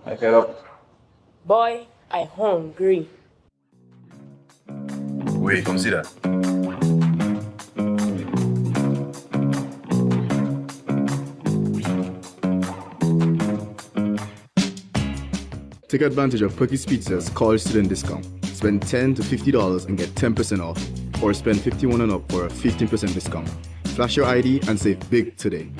I get up. Boy, I hungry. Wait, come see that. Take advantage of Perky's Pizza's college student discount. Spend $10 to $50 and get 10% off, or spend $51 and up for a 15% discount. Flash your ID and save big today.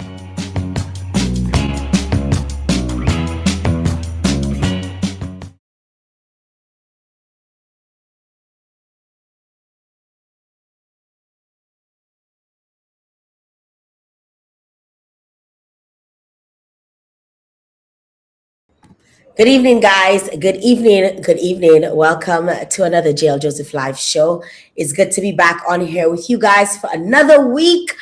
Good evening, guys. Good evening. Good evening. Welcome to another Jael Joseph Live show. It's good to be back on here with you guys for another week.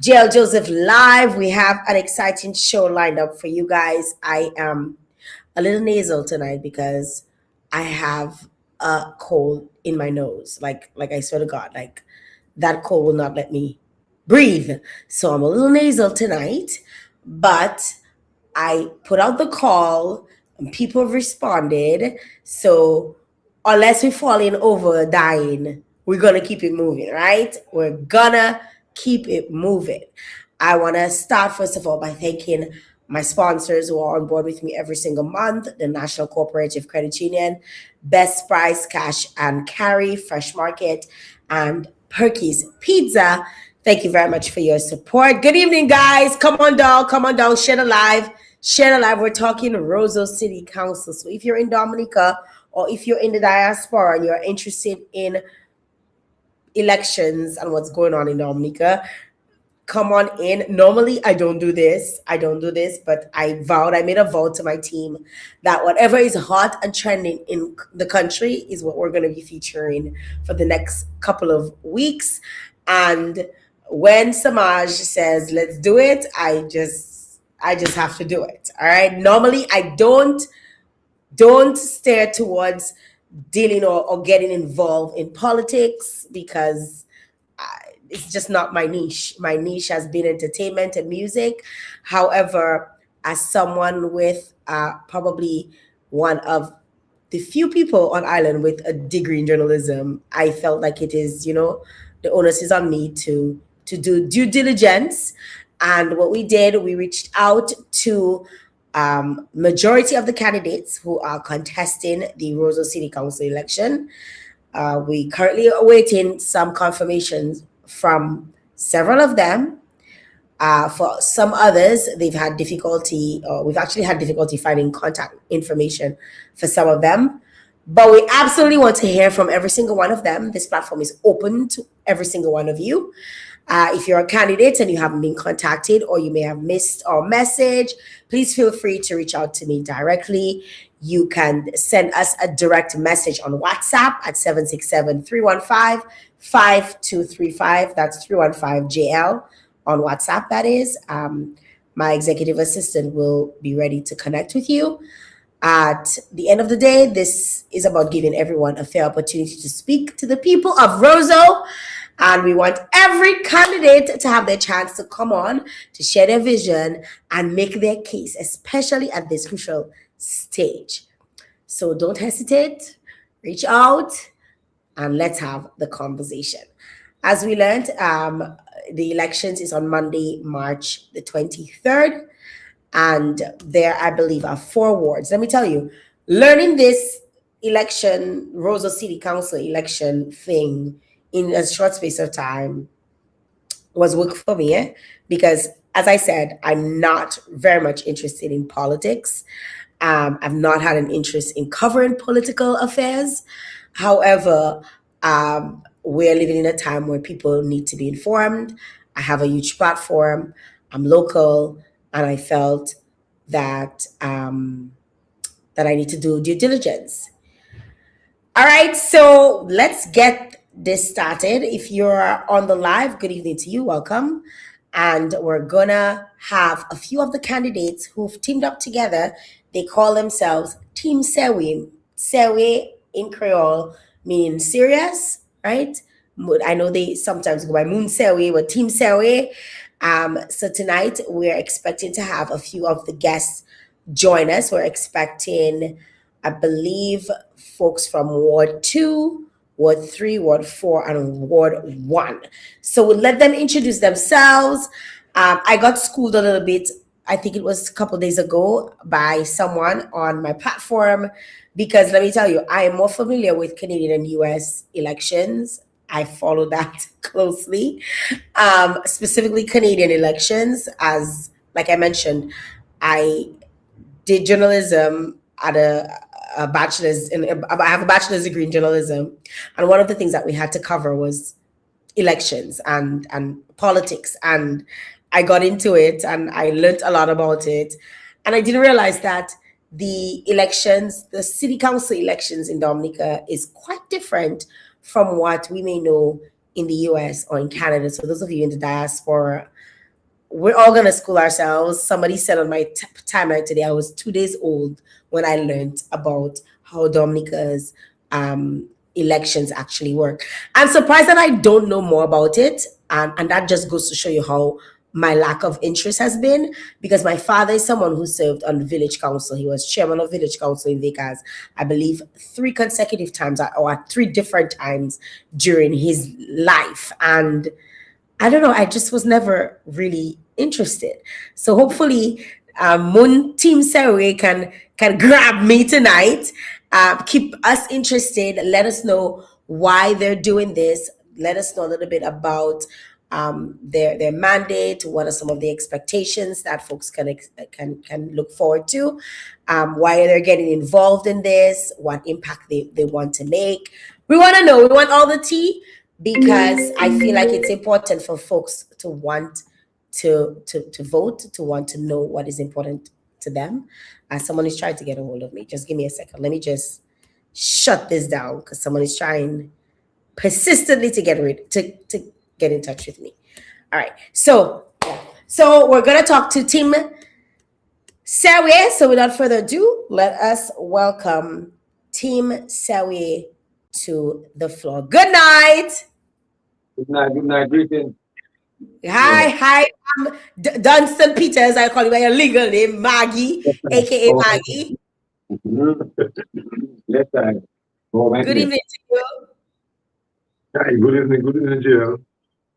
Jael Joseph Live. We have an exciting show lined up for you guys. I am a little nasal tonight because I have a cold in my nose. Like I swear to God, like that cold will not let me breathe. So I'm a little nasal tonight, but I put out the call and people have responded. So unless we're falling over dying, we're gonna keep it moving, right? We're gonna keep it moving. I wanna start first of all by thanking my sponsors who are on board with me every single month: the National Cooperative Credit Union, Best Price Cash and Carry, Fresh Market, and Perky's Pizza. Thank you very much for your support. Good evening, guys. Come on down. Come on down. Share the live. Share the live. We're talking Roseau City Council. So if you're in Dominica or if you're in the diaspora and you're interested in elections and what's going on in Dominica, come on in. Normally, I don't do this, but I made a vow to my team that whatever is hot and trending in the country is what we're going to be featuring for the next couple of weeks. And when Samaj says, let's do it, I just have to do it. All right. Normally, I don't steer towards dealing or getting involved in politics because it's just not my niche. My niche has been entertainment and music. However, as someone with probably one of the few people on island with a degree in journalism, I felt like it is, the onus is on me to do due diligence. And what we did, we reached out to majority of the candidates who are contesting the Roseau City Council election. We currently are awaiting some confirmations from several of them. For some others, they've had difficulty, or we've actually had difficulty finding contact information for some of them. But we absolutely want to hear from every single one of them. This platform is open to every single one of you. If you're a candidate and you haven't been contacted or you may have missed our message, please feel free to reach out to me directly. You can send us a direct message on WhatsApp at 767-315-5235. That's 315 JL on WhatsApp, that is. My executive assistant will be ready to connect with you. At the end of the day, this is about giving everyone a fair opportunity to speak to the people of Roseau. And we want every candidate to have their chance to come on, to share their vision and make their case, especially at this crucial stage. So don't hesitate, reach out, and let's have the conversation. As we learned, the elections is on Monday, March the 23rd. And there, I believe, are 4 wards. Let me tell you, learning this election, Roseau City Council election thing in a short space of time was work for me, because as I said, I'm not very much interested in politics. I've not had an interest in covering political affairs. However, we're living in a time where people need to be informed. I have a huge platform. I'm local, and I felt that that I need to do due diligence. All right, so let's get this started. If you're on the live, good evening to you. Welcome. And we're gonna have a few of the candidates who've teamed up together. They call themselves Team SEWYE. SEWYE in Creole meaning serious, right? I know they sometimes go by Moon SEWYE, but Team SEWYE. So tonight we're expecting to have a few of the guests join us. We're expecting, I believe, folks from Ward 2, Ward 3, Ward 4, and Ward 1. So we'll let them introduce themselves. I got schooled a little bit, I think it was a couple days ago, by someone on my platform, because let me tell you, I am more familiar with Canadian and US elections. I follow that closely, specifically Canadian elections. As like I mentioned, I did journalism at a bachelor's in, I have a bachelor's degree in journalism, and one of the things that we had to cover was elections and politics, and I got into it and I learned a lot about it, and I didn't realize that the elections, the city council elections in Dominica, is quite different from what we may know in the US or in Canada. So those of you in the diaspora, we're all going to school ourselves. Somebody said on my timeline today, I was 2 days old when I learned about how Dominica's elections actually work. I'm surprised that I don't know more about it. And that just goes to show you how my lack of interest has been, because my father is someone who served on the village council. He was chairman of village council in Vegas, I believe 3 consecutive times or at 3 different times during his life. And I don't know, I just was never really interested. So hopefully, Moon Team SEWYE can grab me tonight, keep us interested, let us know why they're doing this, let us know a little bit about their mandate, what are some of the expectations that folks can look forward to, why they're getting involved in this, what impact they want to make. We want to know, we want all the tea, because I feel like it's important for folks to want to vote, to want to know what is important to them. Someone is trying to get a hold of me. Just give me a second. Let me just shut this down, because someone is trying persistently to get in touch with me. All right. So we're gonna talk to Team SEWYE. So without further ado, let us welcome Team SEWYE to the floor. Good night. Good night, greetings. Hi, I'm Dunstan Peters. I call you by your legal name, Maggie, aka Maggie. Left side. Good evening to you. Hi, good evening, Jael.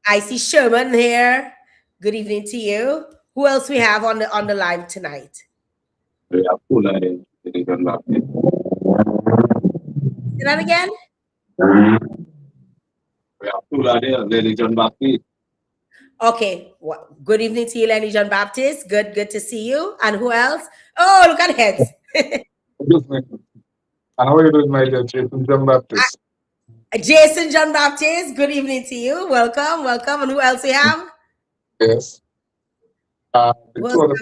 I see Sherman here. Good evening to you. Who else we have on the live tonight? We have two ladies. Say that again? We have two ladies, Lady John Baptiste. Okay. Well, good evening to you, Lenny John Baptist. Good to see you. And who else? Oh, look at heads. And how are you doing, my dear Jason John Baptist? Jason John Baptist, good evening to you. Welcome. And who else we have? Yes. The two other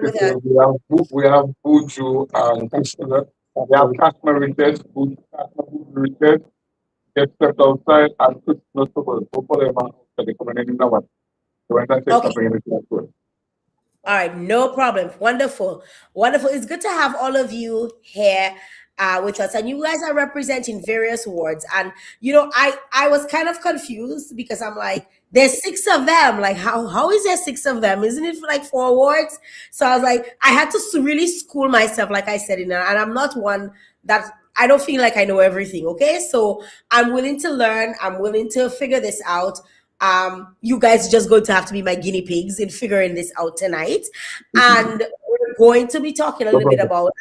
people, we have Buju and Kashmir. We have Kashmir Richards, Buju Richards, get stepped outside, and Chris Notable. Hopefully, I'm not coming in now. So when I say something in the class, all right, no problem. Wonderful. It's good to have all of you here with us, and you guys are representing various wards. And you know, I was kind of confused, because I'm like, there's 6 of them. Like, how is there 6 of them? Isn't it like 4 wards? So I was like, I had to really school myself, like I said, and I'm not one that, I don't feel like I know everything. Okay, so I'm willing to learn. I'm willing to figure this out. You guys are just going to have to be my guinea pigs in figuring this out tonight. And we're going to be talking a little bit about,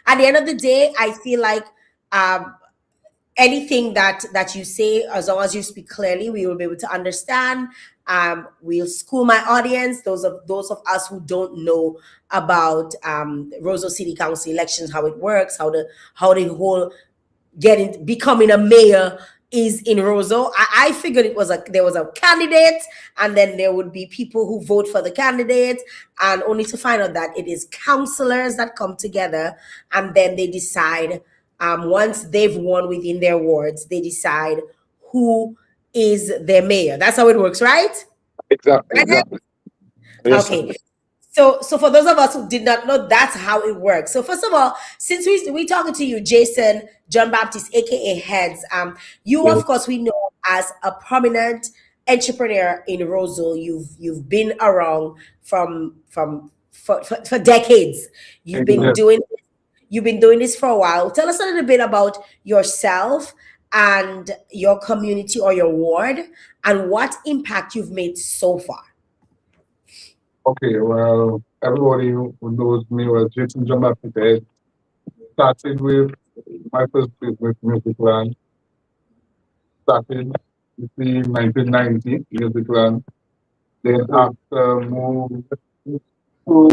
at the end of the day, I feel like anything that you say, as long as you speak clearly, we will be able to understand. We'll school my audience, those of us who don't know about Roseau City Council elections, how it works, how the whole becoming a mayor is in Roseau. I figured there was a candidate, and then there would be people who vote for the candidate, and only to find out that it is councillors that come together, and then they decide, once they've won within their wards, they decide who is their mayor. That's how it works, right? Exactly. Yes, okay. So for those of us who did not know, that's how it works. So first of all, since we talking to you, Jason John Baptist, aka Heads, you of course we know as a prominent entrepreneur in Roseau. You've been around from for decades. You've been Yes. doing this for a while. Tell us a little bit about yourself and your community or your ward and what impact you've made so far. Okay, well, everybody who knows me was Jason John Baptiste. Started with my first business, Musicland. Started between 1990, Musicland. Then after moved to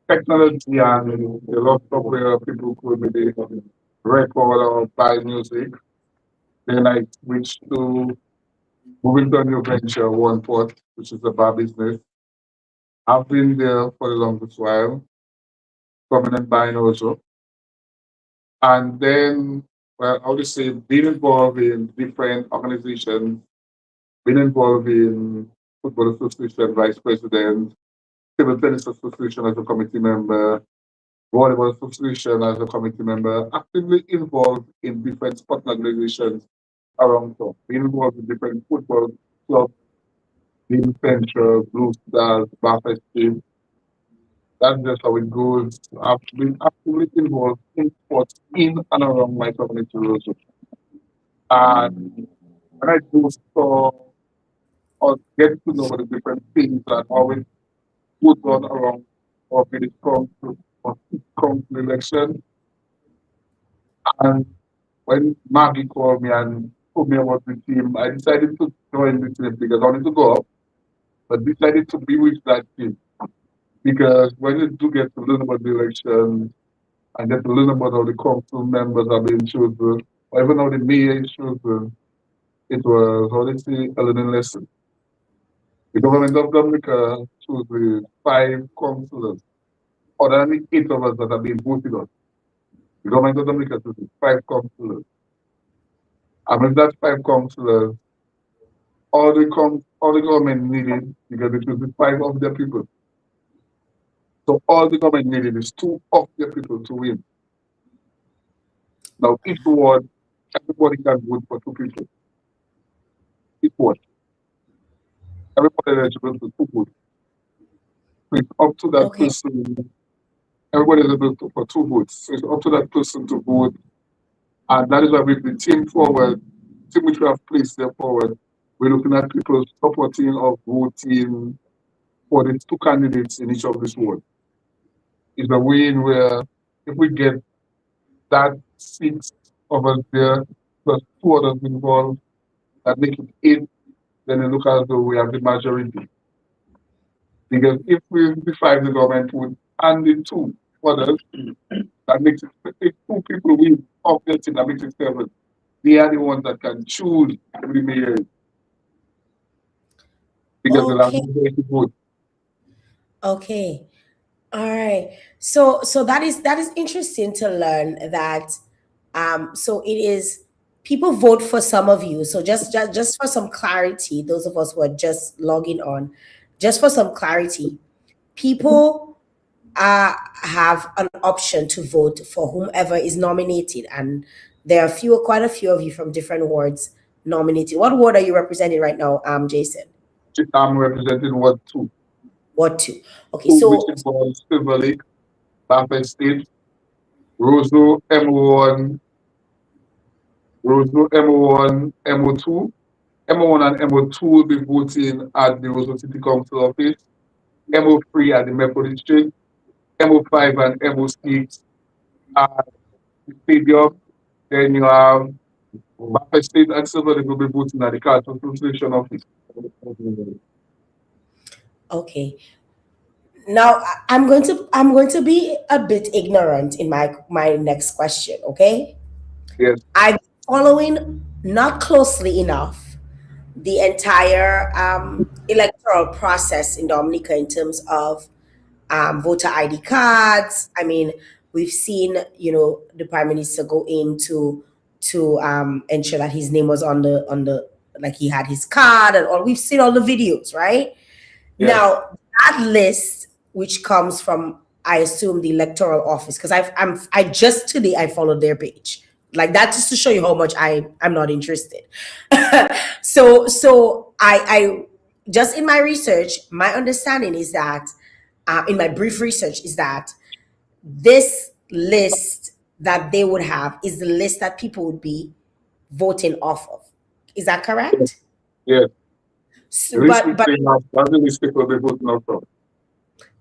technology and a lot of where people could maybe record or buy music. Then I switched to moving to a new venture, One Port, which is a bar business. I've been there for the longest while, coming and buying also. And then, well, I would say being involved in different organizations, being involved in Football Association, Vice President, Table Tennis Association as a committee member, Volleyball Association as a committee member, actively involved in different sport organizations around town, being involved in different football clubs, Team Central, Blue Stars, Buffett team. That's just how it goes. I've been actively involved in sports in and around my community also. And when I do so or get to know the different things that always goes on around or when it comes to the election. And when Maggie called me and told me about the team, I decided to join the team because I wanted to go up, but decided to be with that team. Because when you do get to learn about the election and get to learn about how the council members are being chosen, or even how the mayor is chosen, it was, how they say, a learning lesson. The government of Dominica chose 5 councillors, other than the 8 of us that have been voted on. The government of Dominica chose 5 councillors. And with that 5 councillors, all the government needed, because it was 5 of their people. So all the government needed is 2 of their people to win. Now, each ward, everybody can vote for 2 people. Each ward, everybody eligible to 2 votes. So it's up to that Okay. person. Everybody is able to for 2 votes. So it's up to that person to vote. And that is why with the team forward, team which we have placed there forward, we're looking at people supporting or voting for the 2 candidates in each of these wards. It's a way in where if we get that 6 of us there, plus 2 others involved, that make it 8, then it looks as though we have the majority. Because if we define the government would and the 2 others, that makes it, if 2 people win off their team, that makes it 7. They are the ones that can choose who the mayor is. Because they'll have Okay. no way to vote. Okay. All right. So that is interesting to learn that so it is people vote for some of you. So just for some clarity, those of us who are just logging on, just for some clarity, people have an option to vote for whomever is nominated, and there are quite a few of you from different wards nominated. What ward are you representing right now, Jason? I'm representing Ward 2. Ward 2. Okay, 2 so which involves Silver Lake, Buffett State, Roseau, MO1, Roseau, MO1, MO2. MO1 and MO2 will be voting at the Roseau City Council office, MO3 at the Maple District, MO5 and MO6 at the stadium. Then you have Buffett State and Silver Lake will be voting at the Cultural Association office. okay. Now I'm going to be a bit ignorant in my next question, okay? Yes. I'm following not closely enough the entire electoral process in Dominica in terms of voter ID cards. I mean, we've seen, the prime minister go in to ensure that his name was on the like he had his card and all. We've seen all the videos, right? Yes. Now that list, which comes from, I assume, the electoral office, because I just today I followed their page. Like that, just to show you how much I'm not interested. So I just in my research, my understanding is that in my brief research, is that this list that they would have is the list that people would be voting off of. Is that correct? Yes. So, but That's the list people will be voting out from.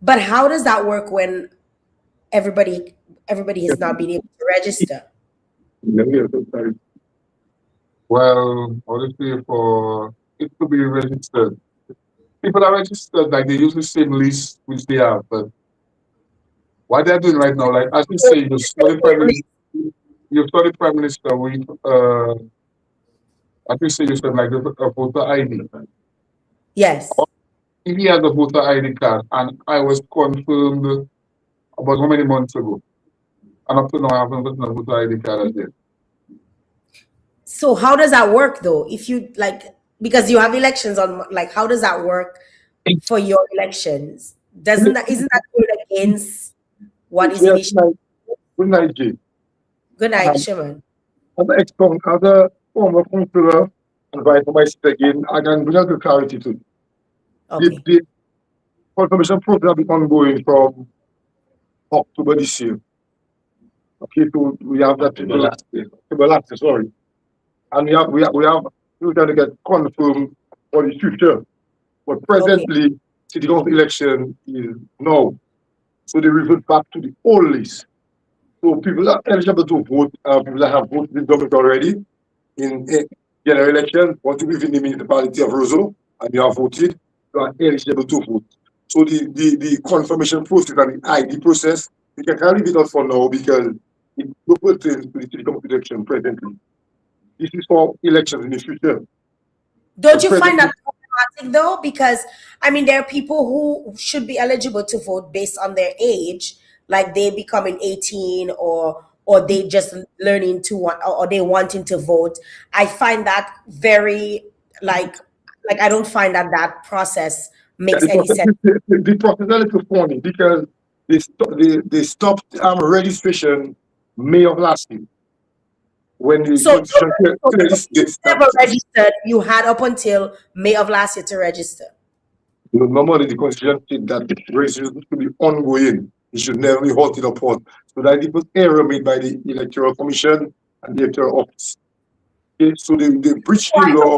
but how does that work when everybody has not been able to register? Well, honestly, for it to be registered, people are registered like they use the same list which they have, but what they're doing right now, like as you say, you saw the prime minister with as you say, you said like a voter ID. Yes. He has a voter ID card, and I was confirmed about how many months ago, and up to now I haven't gotten a voter ID card as yet. So how does that work though? If you like, because you have elections on, like, how does that work for your elections? Isn't that going against what is initially? Good night, Jay. Good night, Shimon. As a former councillor and vice for my state again, I can bring out the clarity to Okay. the confirmation process has been ongoing from October this year. Okay, so we have that October last year, sorry. And we're trying to get confirmed for the future. But presently, city council election is now. So they revert back to the old list. So people are eligible to vote, people that have voted in government already in general election, want to live in the municipality of Roseau, and you have voted, you are eligible to vote. So the confirmation process and the ID process, we can leave it out for now because it pertains to the city council election presently. This is for elections in the future. Don't you find that problematic though? Because I mean, there are people who should be eligible to vote based on their age, like they becoming 18 or they just learning to want, or they wanting to vote. I find that very like I don't find that process makes any sense. The process is a little funny because they stopped registration May of last year. When the constitution never registered, you had up until May of last year to register. Normally, the constitution said that the registration should be ongoing. It should never be halted upon. So that it was error made by the Electoral Commission and the Electoral Office. Okay, so they breached the law.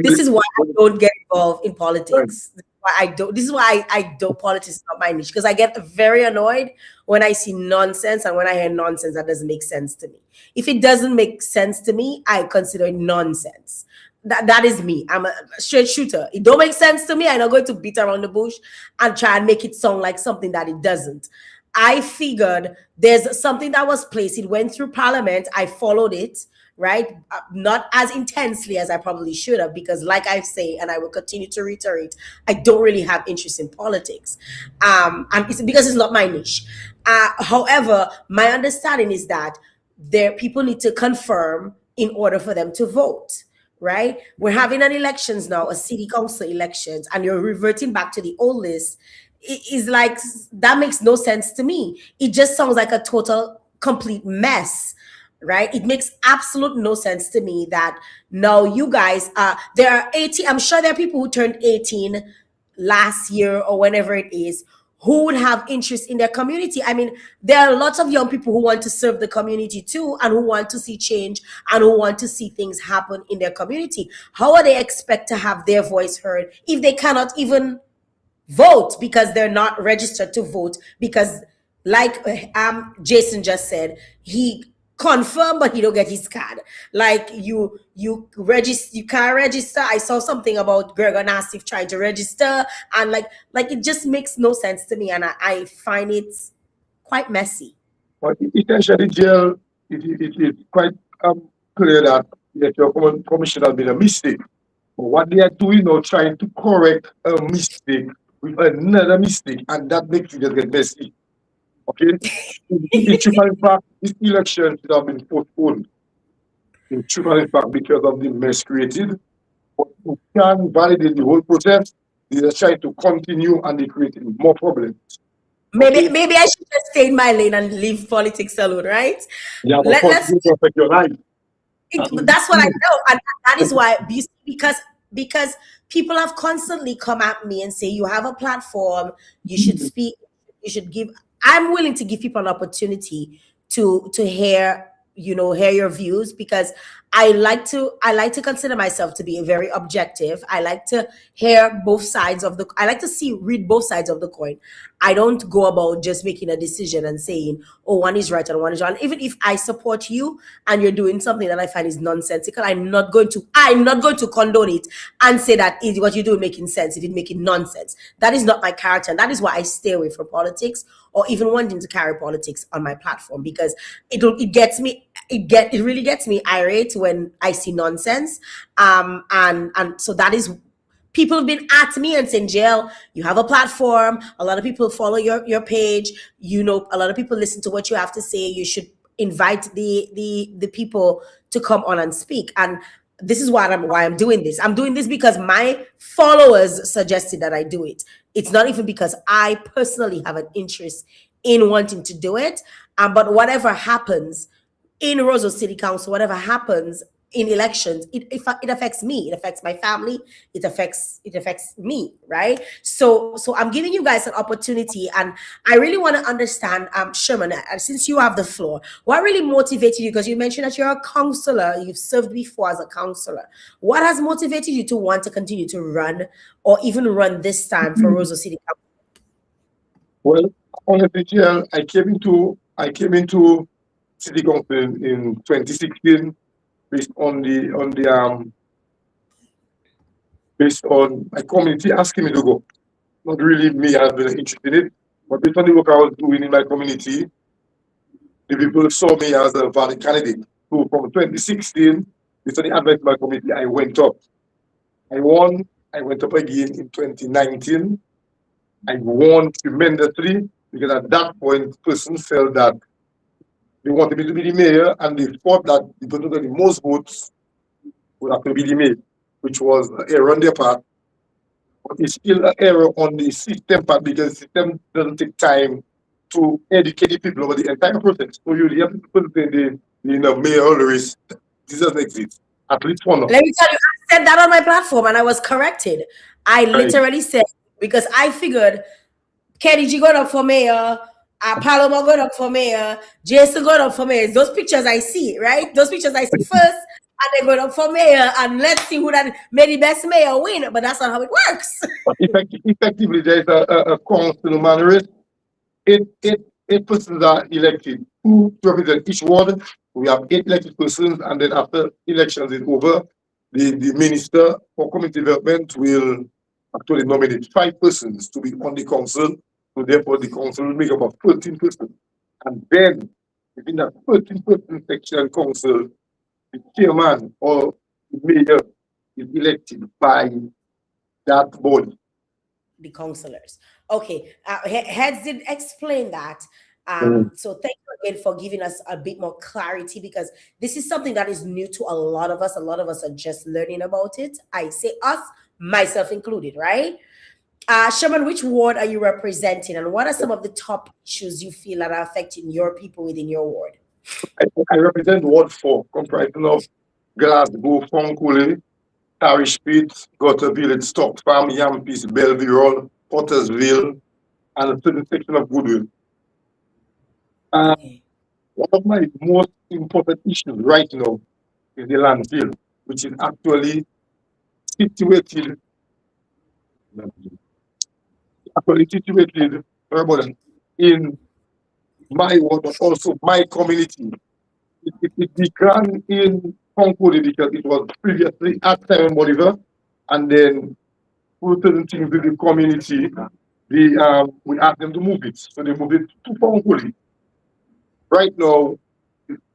This is why I don't get involved in politics. This is why I don't politics is not my niche, because I get very annoyed when I see nonsense, and when I hear nonsense that doesn't make sense to me. If it doesn't make sense to me, I consider it nonsense. That is me. I'm a straight shooter. It don't make sense to me. I'm not going to beat around the bush and try and make it sound like something that it doesn't. I figured there's something that was placed. It went through Parliament. I followed it, right? Not as intensely as I probably should have, because like I say, and I will continue to reiterate, I don't really have interest in politics. And it's because it's not my niche. However, my understanding is that people need to confirm in order for them to vote. Right? We're having an elections now, a city council elections, and you're reverting back to the old list. It is like, that makes no sense to me. It just sounds like a total, complete mess, right? It makes absolute no sense to me that now you guys, there are 18, I'm sure there are people who turned 18 last year or whenever it is, who would have interest in their community. I mean, there are lots of young people who want to serve the community too, and who want to see change and who want to see things happen in their community. How are they expect to have their voice heard if they cannot even vote because they're not registered to vote? Because like Jason just said, he confirmed, but he don't get his card. Like you register, you can't register. I saw something about Gregor Nassif trying to register, and like it just makes no sense to me, and I find it quite messy. But essentially, Jael, it is quite clear that your commission has been a mistake. But what they are doing now, trying to correct a mistake with another mistake, and that makes it just get messy. Okay, in truth and fact, this election should have been postponed. In truth and fact, because of the mess created, but you can validate the whole process. They are trying to continue, and they creating more problems. Maybe I should just stay in my lane and leave politics alone, right? Yeah, but let's affect your life. That's what I know, and that is why, because people have constantly come at me and say, you have a platform, you should speak, you should give. I'm willing to give people an opportunity to hear, hear your views, because I like to consider myself to be a very objective. I like to hear both sides of I like to read both sides of the coin. I don't go about just making a decision and saying, oh, one is right and one is wrong. Even if I support you and you're doing something that I find is nonsensical, I'm not going to condone it and say that what you do is making sense if it's making nonsense. That is not my character. And that is why I stay away from politics, or even wanting to carry politics on my platform, because it really gets me irate when I see nonsense. And so that is, people have been at me and saying, Jael, you have a platform. A lot of people follow your page. A lot of people listen to what you have to say. You should invite the people to come on and speak. And this is why I'm doing this. I'm doing this because my followers suggested that I do it. It's not even because I personally have an interest in wanting to do it. But whatever happens in Roseau City Council, whatever happens in elections, it affects me. It affects my family. It affects me, right? So I'm giving you guys an opportunity, and I really want to understand, Sherman, since you have the floor, what really motivated you? Because you mentioned that you're a counselor. You've served before as a counselor. What has motivated you to want to continue to run, or even run this time for Roseau City Council? Well, honestly, Jael, I came into City Council in 2016. Based on my community asking me to go. Not really me as been interested in it, but based on the work I was doing in my community, the people saw me as a valid candidate. So from 2016, based on the advice of my community, I went up. I won. I went up again in 2019. I won tremendously, because at that point, person felt that they wanted me to be the mayor, and they thought that the person who got the most votes would have to be the mayor, which was an error on their part. But it's still an error on the system part, because the system doesn't take time to educate the people over the entire process. So you have people saying the mayor race, this doesn't exist. At least one. Let me tell you, I said that on my platform and I was corrected. I literally said, because I figured Kenny G got up for mayor, Paloma got up for mayor, Jason got up for mayor. Those pictures I see, right? Those pictures I see first, and they got up for mayor, and let's see who that made the best mayor win. But that's not how it works. But effectively, there is a councilman race. Eight persons are elected, who represent each ward. We have 8 elected persons, and then after elections is over, the minister for community development will actually nominate 5 persons to be on the council. So therefore, the council will make about 13%. And then, within that 13% section council, the chairman or the mayor is elected by that body. The councillors. Okay. Heads did explain that. So thank you again for giving us a bit more clarity, because this is something that is new to a lot of us. A lot of us are just learning about it. I say us, myself included, right? Sherman, which ward are you representing, and what are some of the top issues you feel that are affecting your people within your ward? I represent Ward 4, comprising of Glasgow, Foncooley, Parish Pit, Gutter Village, Stock Farm, Yampis, Bellevue Road, Pottersville, and a certain section of Goodwill. Okay. One of my most important issues right now is the landfill, which is actually situated in my ward, but also my community. It began in Concord because it was previously at Simon Bolivar, and then through certain things with the community, we asked them to move it. So they moved it to Concord. Right now,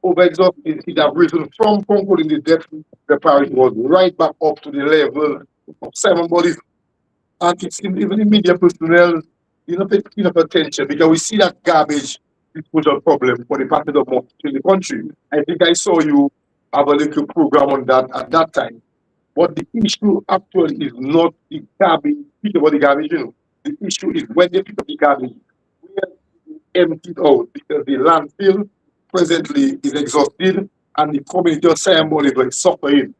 overexhausted, it has risen from Concord in the depth. The parish was right back up to the level of Simon Bolivar. And it's even the media personnel, enough attention, because we see that garbage disposal problem for the part of the most in the country. I think I saw you have a little program on that at that time. But the issue actually is not the garbage, speak about the garbage, The issue is when they pick up the garbage, we are emptied out, because the landfill presently is exhausted and the community of Simon Bolivar is suffering.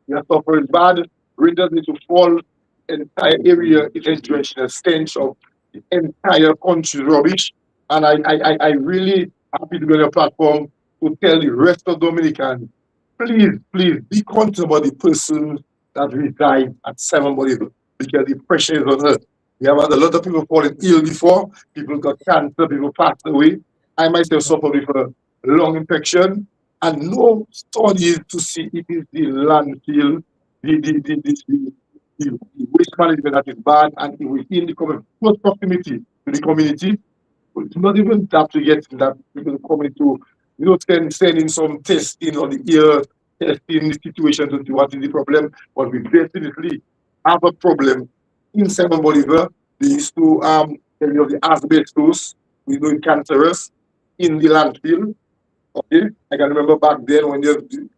They are suffering bad, renters need to fall entire area is enjoying the stench of the entire country rubbish. And I really happy to be on your platform to tell the rest of Dominicans, please be conscious about the person that reside at Seven Bolivar because the pressure is on her. We have had a lot of people falling ill before. People got cancer, people passed away. I myself suffered with a lung infection, and no studies to see it is the landfill, the waste management that is bad, and within the close proximity to the community. It's not even that we get that people coming to, sending some testing on the ear, testing the situation to see what is the problem. But we definitely have a problem in Seven Bolivar. They used to the asbestos, we know it's cancerous in the landfill. Okay, I can remember back then when they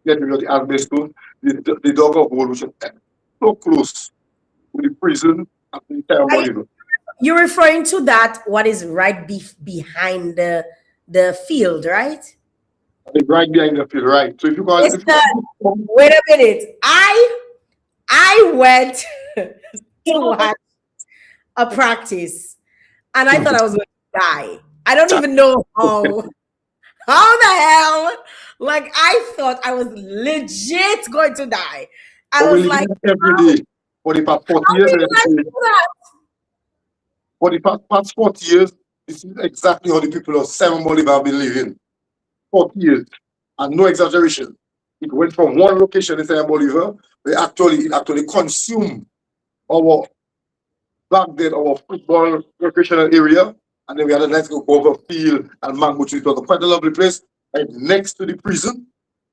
get rid of the asbestos, the dog of hole which was so close to the prison at the Seven Bolivar. You're referring to that what is right behind the field, right? Right behind the field, right? So if you call wait a minute. I went to watch a practice and I thought I was going to die. I don't even know how the hell. Like I thought I was legit going to die. I was like every day for the past 40 years. For the past 40 years, this is exactly how the people of Seven Bolivar have been living. 40 years. And no exaggeration. It went from one location in Seven Bolivar, it actually consumed our back then our football recreational area. And then we had a nice over field and mango tree. It was quite a lovely place, right next to the prison.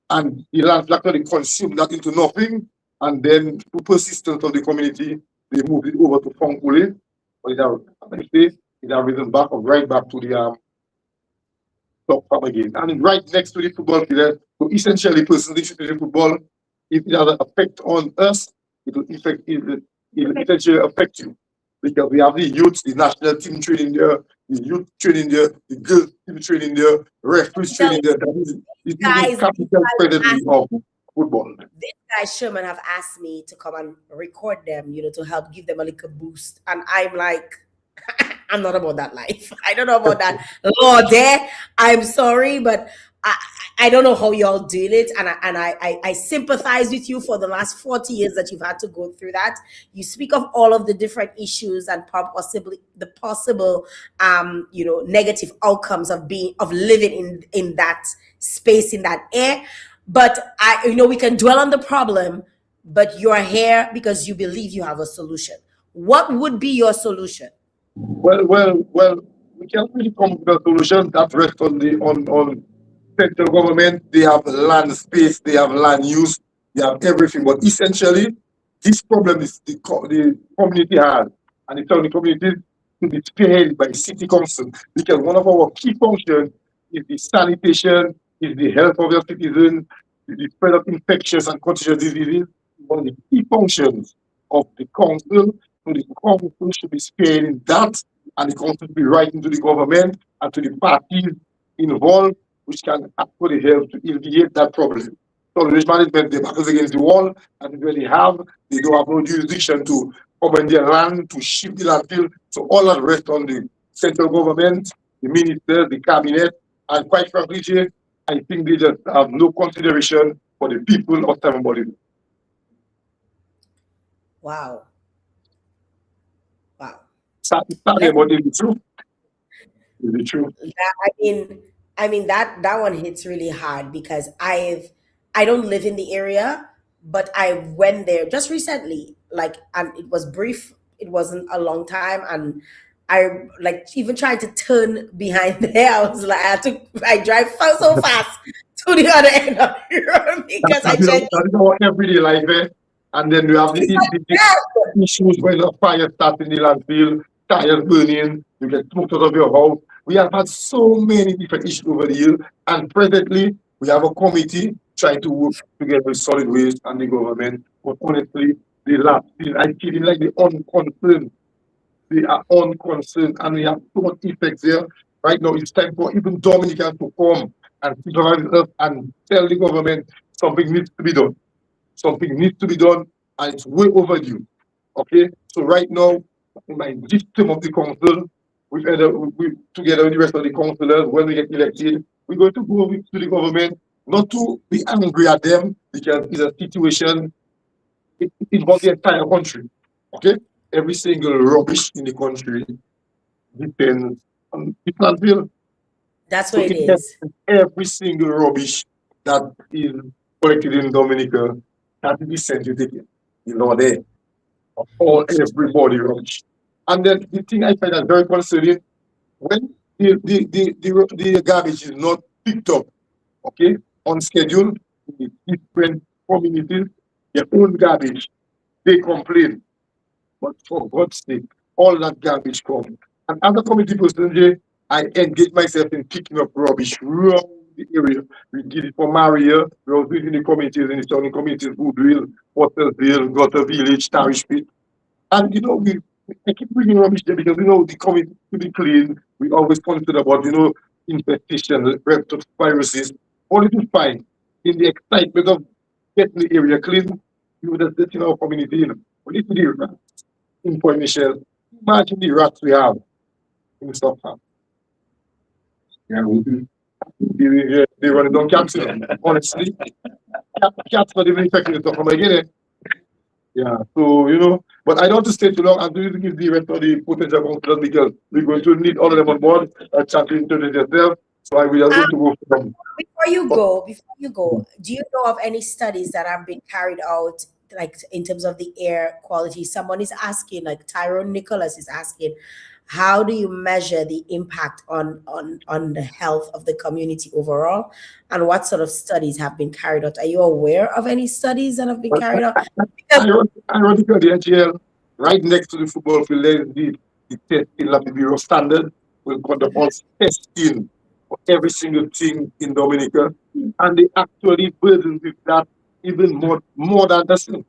And the land actually consumed that into nothing. And then through persistence of the community, they moved it over to Fonkule. But it has risen back right back to the top farm again. And right next to the football field, so essentially persons interested in football, if it has an effect on us, it will essentially affect you. Because we have the youth, the national team training there, the youth training there, the girls team training there, referees training there. That is the capital predator of football. This guy Sherman have asked me to come and record them, to help give them a little boost. And I'm like, I'm not about that life. I don't know about that. Lord, I'm sorry, but I don't know how y'all doing it. And I sympathize with you for the last 40 years that you've had to go through that. You speak of all of the different issues and possibly the possible negative outcomes of living in that space, in that air. But we can dwell on the problem, but you're here because you believe you have a solution. What would be your solution? Well, we can't really come up with a solution that rests on central government. They have land space, they have land use, they have everything. But essentially, this problem is the community has, and it's only community to be spearheaded by city council, because one of our key functions is the sanitation, is the health of your citizens, the spread of infectious and contagious diseases. One of the key functions of the council. So the council should be spearheading that, and the council should be writing to the government and to the parties involved, which can actually help to alleviate that problem. So the risk management, the back is against the wall, and they don't have no jurisdiction to come in their land, to shift the landfill. So all that rests on the central government, the ministers, the cabinet, and quite frankly, I think they just have no consideration for the people of Seven Bolivar. Wow. Sorry about the truth. The truth. I mean that one hits really hard because I don't live in the area, but I went there just recently, and it was brief. It wasn't a long time, and I even tried to turn behind there. I was like, I drive so fast to the other end of the road because I checked. That's our everyday life, and then we have the issues when the fire starts in the landfill, tires burning, you get smoked out of your house. We have had so many different issues over the years, and presently we have a committee trying to work together with solid waste and the government. But honestly, I feel like they're unconcerned. They are unconcerned, and we have so much effects there. Right now, it's time for even Dominicans to come and supervise us and tell the government something needs to be done. Something needs to be done, and it's way overdue. Okay, so right now, in my system of the council, we together with the rest of the councillors, when we get elected, we're going to go to the government, not to be angry at them, because it's a situation, it involves the entire country. Okay, every single rubbish in the country depends on the landfill. That's So what it it has is. every single rubbish that is collected in Dominica that is sent to take it. You know, there, all everybody rubbish. And then the thing I find that very concerning, when the garbage is not picked up, okay, on schedule, in different communities, their own garbage, they complain. But for God's sake, all that garbage come. And as a committee person, I engage myself in picking up rubbish around the area. We did it for Maria, we also did it in the communities, in the surrounding communities, Woodville, Pottersville, Gutter Village, Tarish Pit. And I keep bringing rubbish there because the community to be clean. We always consider about infestation, viruses. Only to find in the excitement of getting the area clean, you would have set in our community. We need to do that information. Imagine the rats we have in Stockholm. Yeah, they run it down cats. Honestly, cats not even infected in Stockholm again. Yeah, so but I don't want to stay too long. I'm going to give the rest of the potential councillors because we're going to need all of them on board. Chat to introduce yourself. So I will just going to go for them. Before you go, do you know of any studies that have been carried out, like in terms of the air quality? Someone is asking, like Tyrone Nicholas is asking, how do you measure the impact on the health of the community overall, and what sort of studies have been carried out? Are you aware of any studies that have been carried out? Ironically, the Jael, right next to the football field, there is the testing lab, the Bureau standard. We'll conduct all testing for every single thing in Dominica, and they actually burden with that even more than the same.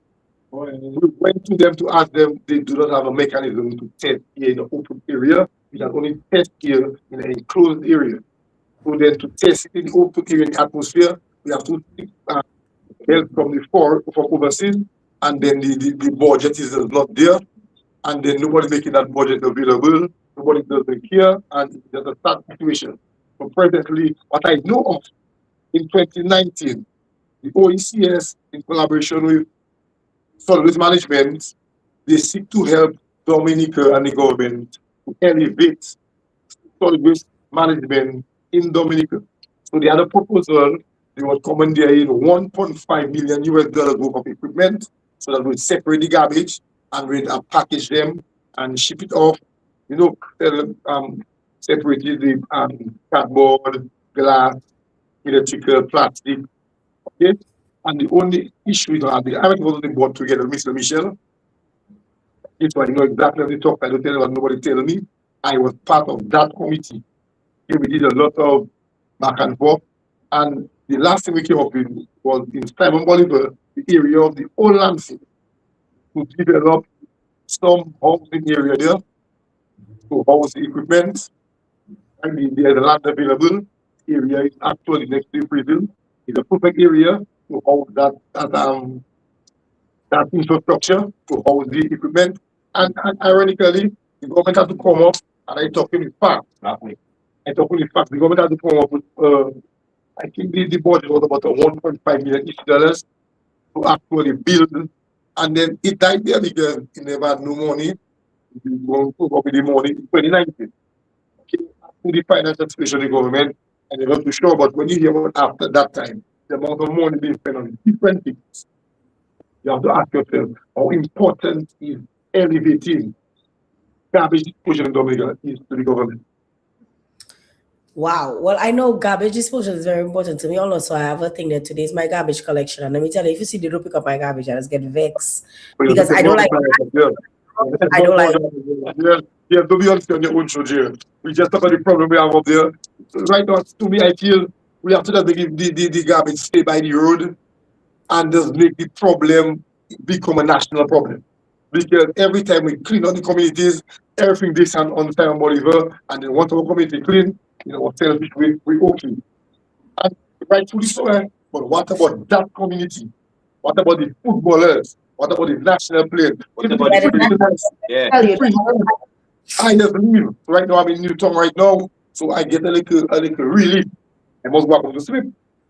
We went to them to ask them, they do not have a mechanism to test here in an open area. We can only test here in an enclosed area. So then to test it in the open area in the atmosphere, we have to take help from overseas, and then the budget is not there, and then nobody making that budget available, nobody doesn't care, and it's just a sad situation. So presently, what I know of in 2019, the OECS, in collaboration with solid waste management, they seek to help Dominica and the government to elevate solid waste management in Dominica. So they had a proposal, they were commandeering $1.5 million worth of equipment so that we'd separate the garbage and we'd package them and ship it off, separated the cardboard, glass, electrical, plastic, okay? And the only issue is that I went to the board together with Mr. Michel. It's why exactly what they talk. I don't tell you what nobody tell me. I was part of that committee. We did a lot of back and forth. And the last thing we came up with was in Simon Bolivar, the area of the old landfill, to develop some housing area there to house the equipment. I mean, there's a land available. The area is actually next to the prison. It's a perfect area to house that infrastructure, to house the equipment. And ironically, the government had to come up, and I talked with facts. The government had to come up with, I think the budget was about $1.5 million to actually build. And then it died there because it never had no money. We won't go up with the money in 2019. Okay, after the financial situation of the government, and they're not too sure, but when you hear about after that time, the amount of money being spent on different things, you have to ask yourself how important is elevating garbage disposal in Dominica is to the government. Wow. Well, I know garbage disposal is very important to me also. I have a thing that today is my garbage collection. And let me tell you, if you see they don't pick up my garbage, I just get vexed. Because I don't like I don't like Yeah, to be honest on your own show, Jael. We just talk about the problem we have up there. So right now, to me, I feel we have to just give the garbage stay by the road and just make the problem become a national problem. Because every time we clean up the communities, everything this and on Simon Bolivar, and then once our community clean, selfish we okay. And rightfully so, but what about that community? What about the footballers? What about the national plane? What about Yeah, the the prisoners? Yeah. tell you. Prisoners. I just leave. Right now I'm in Newtown right now, so I get a little relief. I must go back to sleep,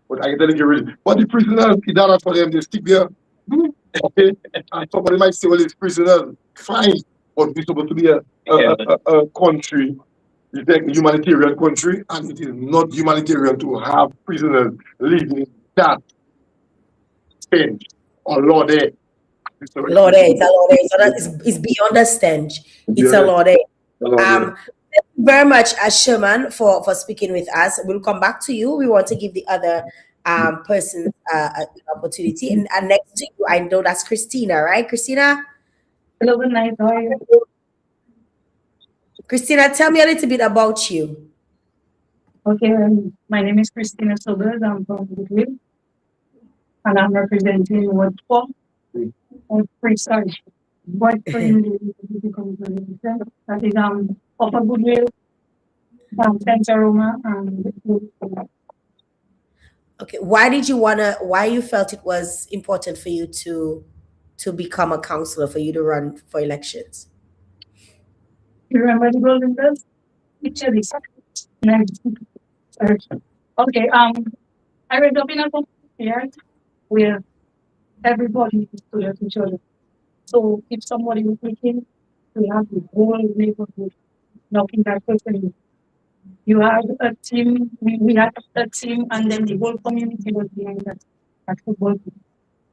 but I get a little relief. But the prisoners, it's not for them. They stick there. Okay, and somebody might say, "Well, it's prisoners." Fine, but we're supposed to be a country, it's like a humanitarian country, and it is not humanitarian to have prisoners living in that stench or law there. Lord, it's a Lord, it's beyond a stench. It's a Lord. Thank you very much, Sherman, for speaking with us. We'll come back to you. We want to give the other person an opportunity. And next to you, I know that's Christina, right? Christina? Hello, good night. How are you? Christina, tell me a little bit about you. Okay, my name is Christina Sobers. I'm from Goodwill, and I'm representing Ward 4, or 3, sorry, Ward 3 in the community. That is Upper Goodwill, Santa Roma, and Okay, why you felt it was important for you to become a counselor, for you to run for elections? you remember the golden bells? Picture this. Nice. Okay, I read up in a community where everybody is to each other. So if somebody was looking, we have the whole neighborhood knocking that person in. You had a team, we had a team, and then the whole community was behind that football team.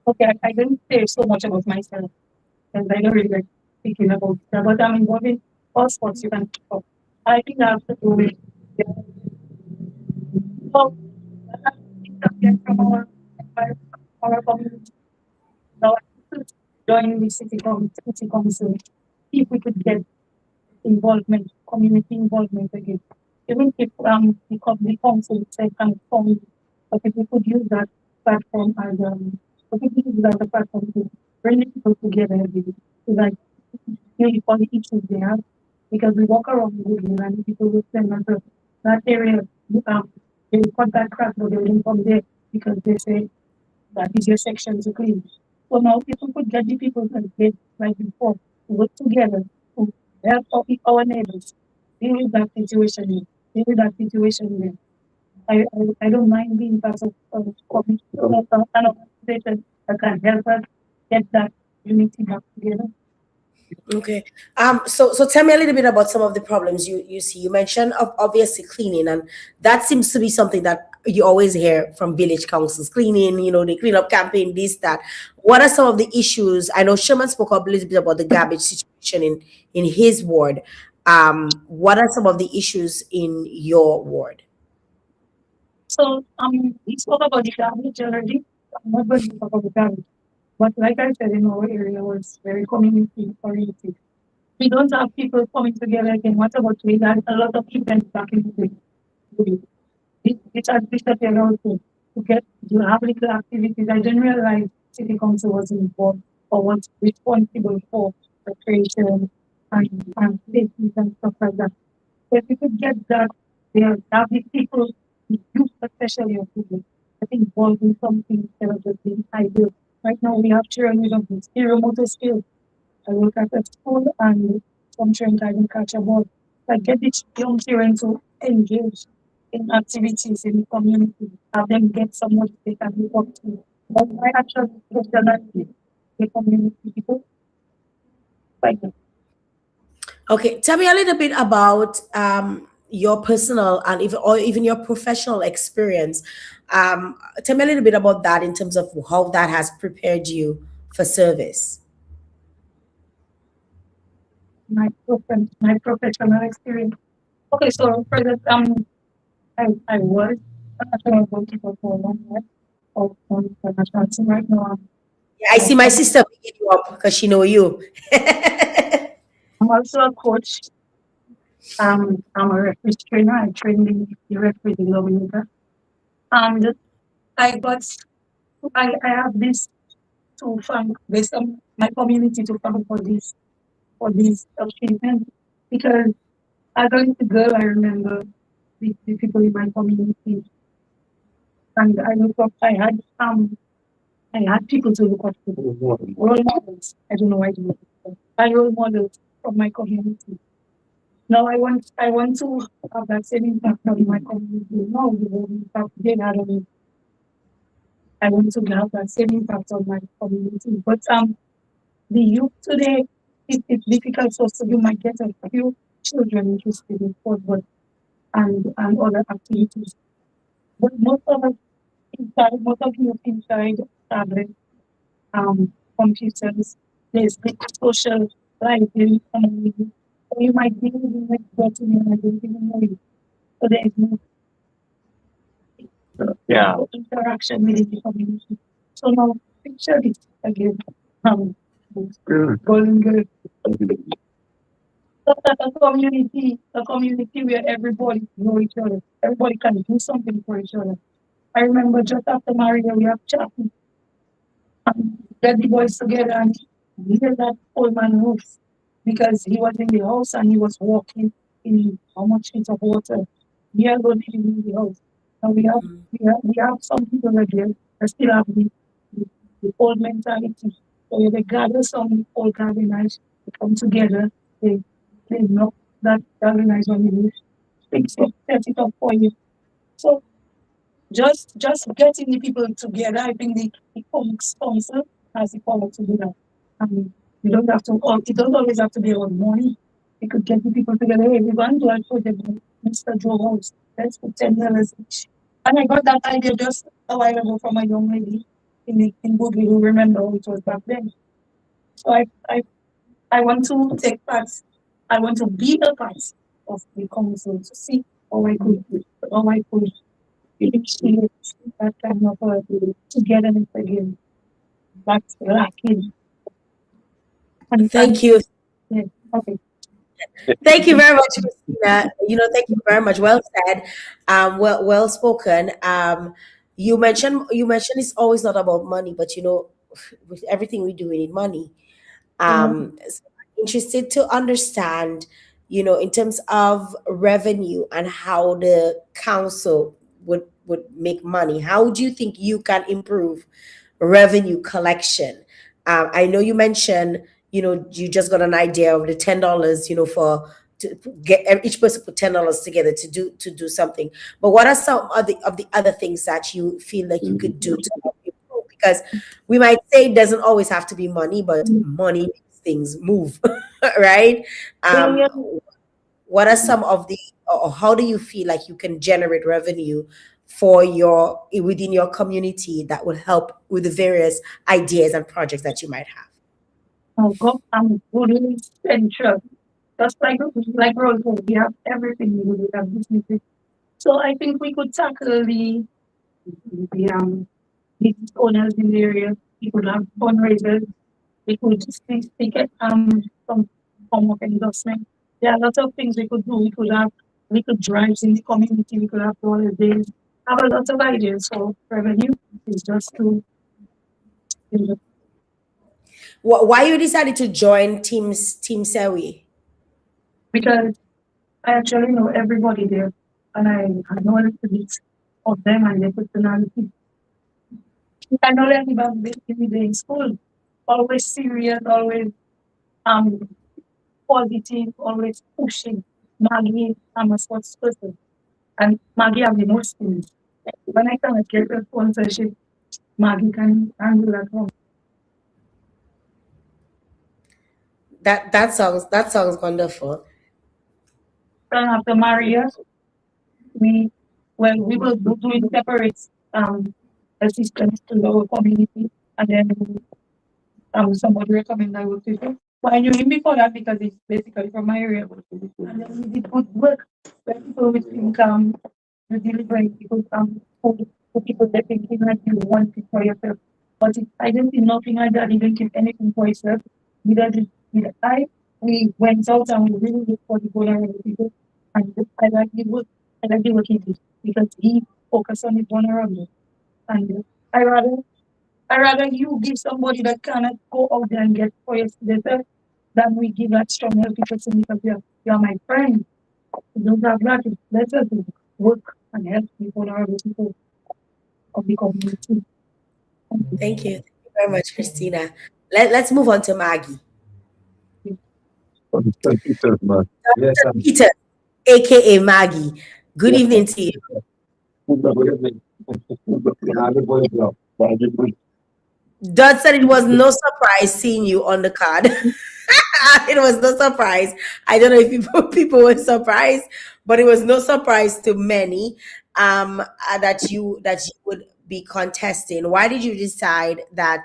Okay, I didn't say so much about myself because I don't really like speaking about that, but I'm involved in all sports you can talk. I think I have to do with so from our community. Now I could join the city council if we could get involvement, community involvement again. Even if the council itself can form, but if we could use that platform as but if we could use that as a platform to bring people together again, to like really for the issues they have, because we walk around the building and people will say that area they cut that crack, but they didn't come there because they say that is your section to clean. So now if we could get the people that did like before to work together to help our neighbors deal with that situation, deal with that situation there. I don't mind being part of community an organization that can help us get that unity back together. Okay. So tell me a little bit about some of the problems you see. You mentioned obviously cleaning, and that seems to be something that you always hear from village councils. Cleaning, the clean up campaign, this, that. What are some of the issues? I know Sherman spoke up a little bit about the garbage situation in his ward. What are some of the issues in your ward? So we spoke about the garbage already. I'm not going to talk about the garbage. But like I said, in our area was very community oriented. We don't have people coming together again. What about we had a lot of events back in the day? It has disappeared also. To have little activities. I didn't realize city council was involved or was responsible for recreation and safety and stuff like that. So if we could get that, there have the people, the youth especially of people, I think involved in something instead of just being ideal. Right now we have children with a zero motor skills. I work at a school and some children can catch a ball. Like get the young children to engage in activities in the community, have them get somebody they can look up to. But I actually personally the community people like that. Okay, tell me a little bit about your personal and even your professional experience. Tell me a little bit about that in terms of how that has prepared you for service. My professional experience. Okay, so for that I was a national goalkeeper for a long time of the national team right now. Yeah, I see my sister picking you up because she know you. I'm also a coach. I'm a referee trainer. I train the referees in Dominica. And I got I have this to thank based on my community to thank for this achievement because as a little girl I remember the people in my community and I look up I had people to look up to. Role models. I don't know why I do it. I role models from my community. Now I want to have that same impact on my community. No, the impact they had on me. I want to have that same impact on my community. But the youth today, it's difficult for us. You might get a few children interested in sport, but and other activities. But most of you inside tablets, computers, there's the social life in community. So you might be living next door to me and I don't even know you. So there is no interaction within the community. So now picture it again. Golden girl. So that a community where everybody know each other. Everybody can do something for each other. I remember just after Maria, we have chat get the boys together and he hear that old man roof because he was in the house and he was walking in how much feet of water. We are going in the house. And we have some people again that still have the old mentality. So they gather some old gardeners, they come together, they knock that gardeners on the roof, fix it, set it up for you. So just getting the people together, I think the council has the power to do that. You don't have to, it don't always have to be about money. You could get the people together. Hey, we want to project Mr. Joe House. Let's put $10 each. And I got that idea just a while ago from a young lady in Boogie who remember how it was back then. So I want to take part. I want to be a part of the council to see how I could initiate that kind of togetherness again. That's lacking. Thank you. Yeah, okay. Thank you very much, Christina. Thank you very much. Well said. Well spoken. You mentioned it's always not about money, but with everything we do, we need money. So I'm interested to understand, in terms of revenue and how the council would make money. How do you think you can improve revenue collection? I know you mentioned, you just got an idea of the $10, for to get each person put $10 together to do something. But what are some of the other things that you feel like you could do to help improve? Because we might say it doesn't always have to be money, but money makes things move, right? Yeah. What are some of the, or how do you feel like you can generate revenue within your community that will help with the various ideas and projects that you might have? I'm really central. Just like Rose, we have everything. We have businesses. So I think we could tackle the business owners in the area. We could have fundraisers. We could get some form of endorsement. There are lots of things we could do. We could drives in the community. We could have holidays. Have a lot of ideas for revenue. It's just to Why you decided to join Team SEWYE? because I actually know everybody there, and I know a little bit of them and their personality. I know them in school, always serious, always um positive, always pushing. Maggie, I'm a sports person, and Maggie have the most things. When I cannot get a sponsorship, Maggie can handle that one. That sounds wonderful. Then after Maria, we we will do it separate assistance to our community, and then somebody recommend I would do. But I knew him before that because he's basically from my area. And then we did good work where people with income, the delivering people food for people that thinking like you want it for yourself. But I didn't see nothing like that. He didn't give anything for himself. We went out and we really looked for the vulnerable people. And I like the work. I like the work he did because he focused on the vulnerable. And I rather you give somebody that cannot go out there and get for yourself than we give that strong healthy person because you're my friend. You don't have that. It's better to work and help people or other people of the community. Thank you. Thank you very much, Christina. Let's move on to Maggie. Yes, Dr. Peter, aka Maggie. Good yes, evening to you. good evening. Good job. Dot said it was no surprise seeing you on the card. It was no surprise. I don't know if people were surprised, but it was no surprise to many that you would be contesting. Why did you decide that?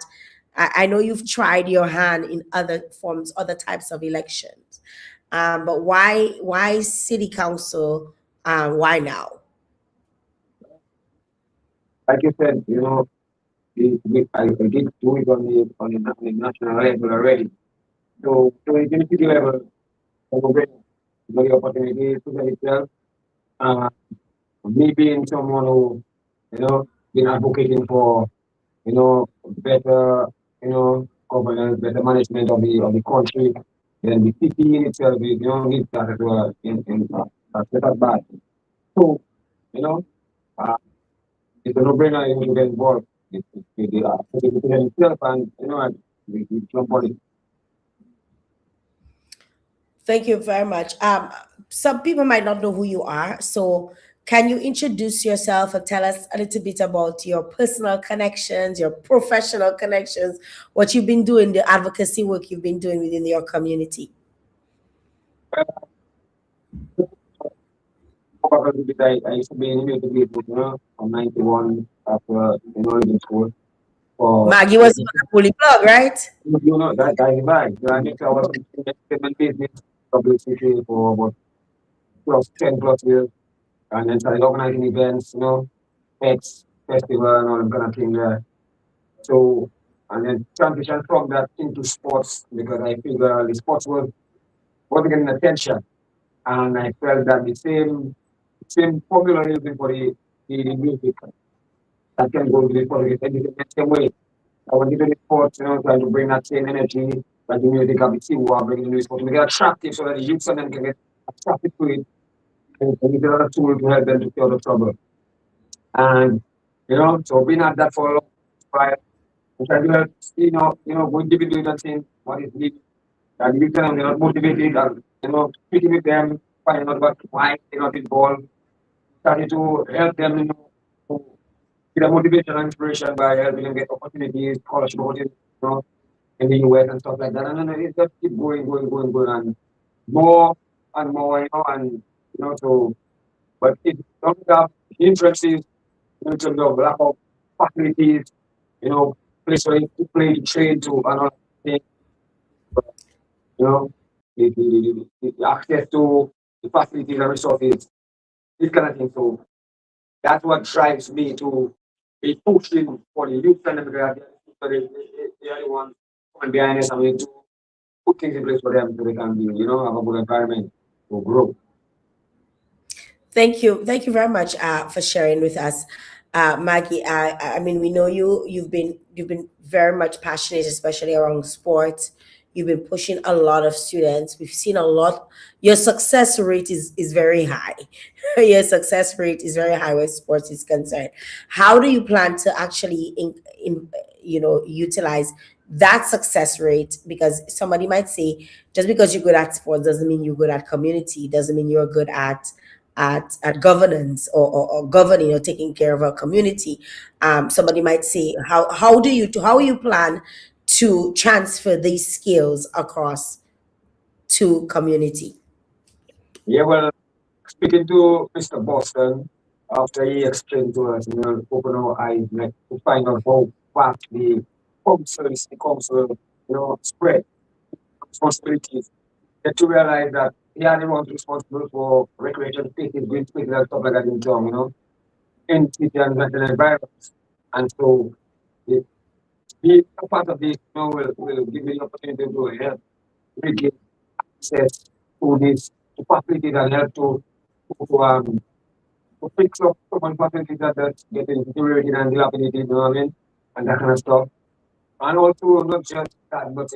I know you've tried your hand in other forms, other types of elections, but why city council? Why now? Like you said, I did do it on the national level already. So, in the city level, I will get the opportunity to tell itself. Uh, Me being someone who, been advocating for, better, governance, better management of the country, then the city in itself is, needs that as well in set us back. So, you know, uh, it's a no-brainer you to get involved with the citizen itself and, and we jump on it. Thank you very much. Some people might not know who you are, so can you introduce yourself and tell us a little bit about your personal connections, your professional connections, what you've been doing, the advocacy work you've been doing within your community? Probably I used to be in music group, from 91 after, in school. For, Maggie was on a bully blog, right? that guy is back. I think I was in entertainment business, publicity for about 10 plus years. And then started organizing events, X festival and all that kind of thing there. So, and then transition from that into sports because I figured the sports wasn't getting attention. And I felt that the same formula using for the music that can go to the politics and the same way. I was into the sports, trying to bring that same energy that the music of the SEWYE bringing the sport to make it attractive so that the youth and them can get attracted to it and it's another tool to help them to cure the trouble. And so being at that for a long while, and try to help, go deep into that thing, what is needed. And you can, motivated and, speaking with them, finding out what why they're not involved, starting to help them, to get a motivation and inspiration by helping them get opportunities, scholarship opportunities, in the US and stuff like that. And then it just keep going, and more and more, and so but it don't have hindrances in terms of lack of facilities, you know, place where to play, to train, to another thing, you know, the access to the facilities and resources, this kind of thing. So that's what drives me to be pushing for the youth and because they are the ones coming behind us and we need to put things in place for them so they can be, have a good environment to grow. Thank you very much for sharing with us, Maggie. I mean, we know you. You've been very much passionate, especially around sports. You've been pushing a lot of students. We've seen a lot. Your success rate is very high. Your success rate is very high where sports is concerned. How do you plan to actually utilize that success rate? Because somebody might say, just because you're good at sports doesn't mean you're good at community. Doesn't mean you're good at governance or governing or taking care of a community. Somebody might say, how you plan to transfer these skills across to community? Yeah, well, speaking to Mr. Boston, after he explained to us, open our eyes, like to find out how fast the council, spread responsibilities. Get to realize that he are the ones responsible for recreation spaces, green spaces, and stuff like that in town, in city and national environments. And so, the, being a part of this, will give me the opportunity to help regain access to this to facilities and help to um to fix up some facilities that's getting deteriorated and dilapidated, you know what I mean? And that kind of stuff. And also not just that, but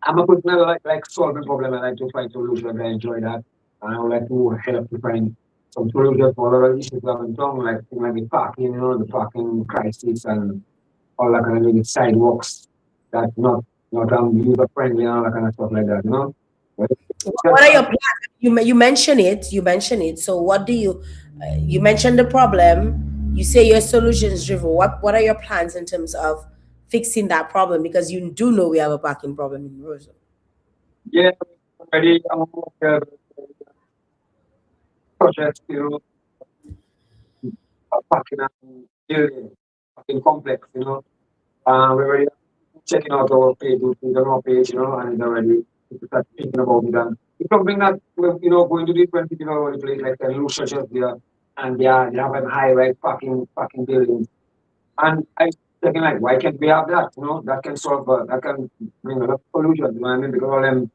I'm a person that like solving problems. I like to find solutions. I enjoy that. And I would like to help to find some solutions for a lot of issues that I'm talking like things like the parking, the parking crisis and all that kind of sidewalks that not user friendly and all that kind of stuff like that, you know. But What are your plans? You mention it. You mention it. So what do you? You mentioned the problem. You say your solutions driven. What are your plans in terms of fixing that problem? Because you do know we have a parking problem in Roseau. yeah, already I'm project, you know, parking and building, parking complex, you know. We're already checking out our page, on our page, you know, and it's already to start thinking about it. And it's something that we're, you know, going to different people all over the place, like the loose churches there, and they have a high rise parking buildings. And I thinking like, why can't we have that? You know, that can solve, that can bring a lot of solutions. You know what I mean? Because all them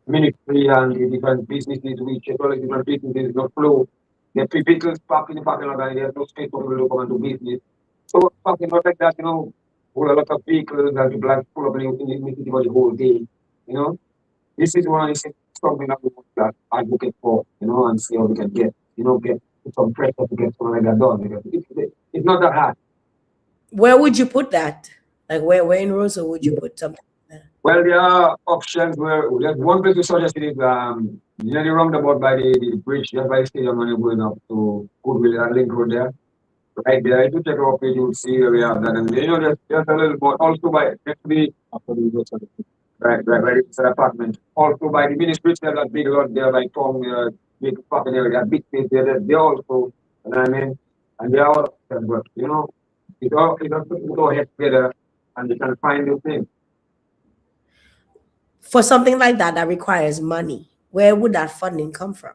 ministry and the different businesses, which all the different businesses, no flow. The people park in the parking lot and there's no space for people to come and do business. So parking lot like that, you know, hold a lot of vehicles and people like pull up in the city for the whole day. You know, this is one is something that we want to advocate for, you know, and see how we can get, you know, get some pressure to get something like that done. Because it's not that hard. Where would you put that? Like where in Roseau would you put something? Well, there are options where there's one place we suggested is near the roundabout by the bridge, just by the stadium when you're going up to Goodwill and Link Road there. Right there, if you check our page, you'll see where we have that. And you know, there's a little more also by next to the right it's an apartment. Also by the ministry, there's that big lot there, like Tom, big parking area, that big space there. They also, you know what I mean? And they are all options, but you know, it all put our heads together and they can find the thing. For something like that that requires money, where would that funding come from?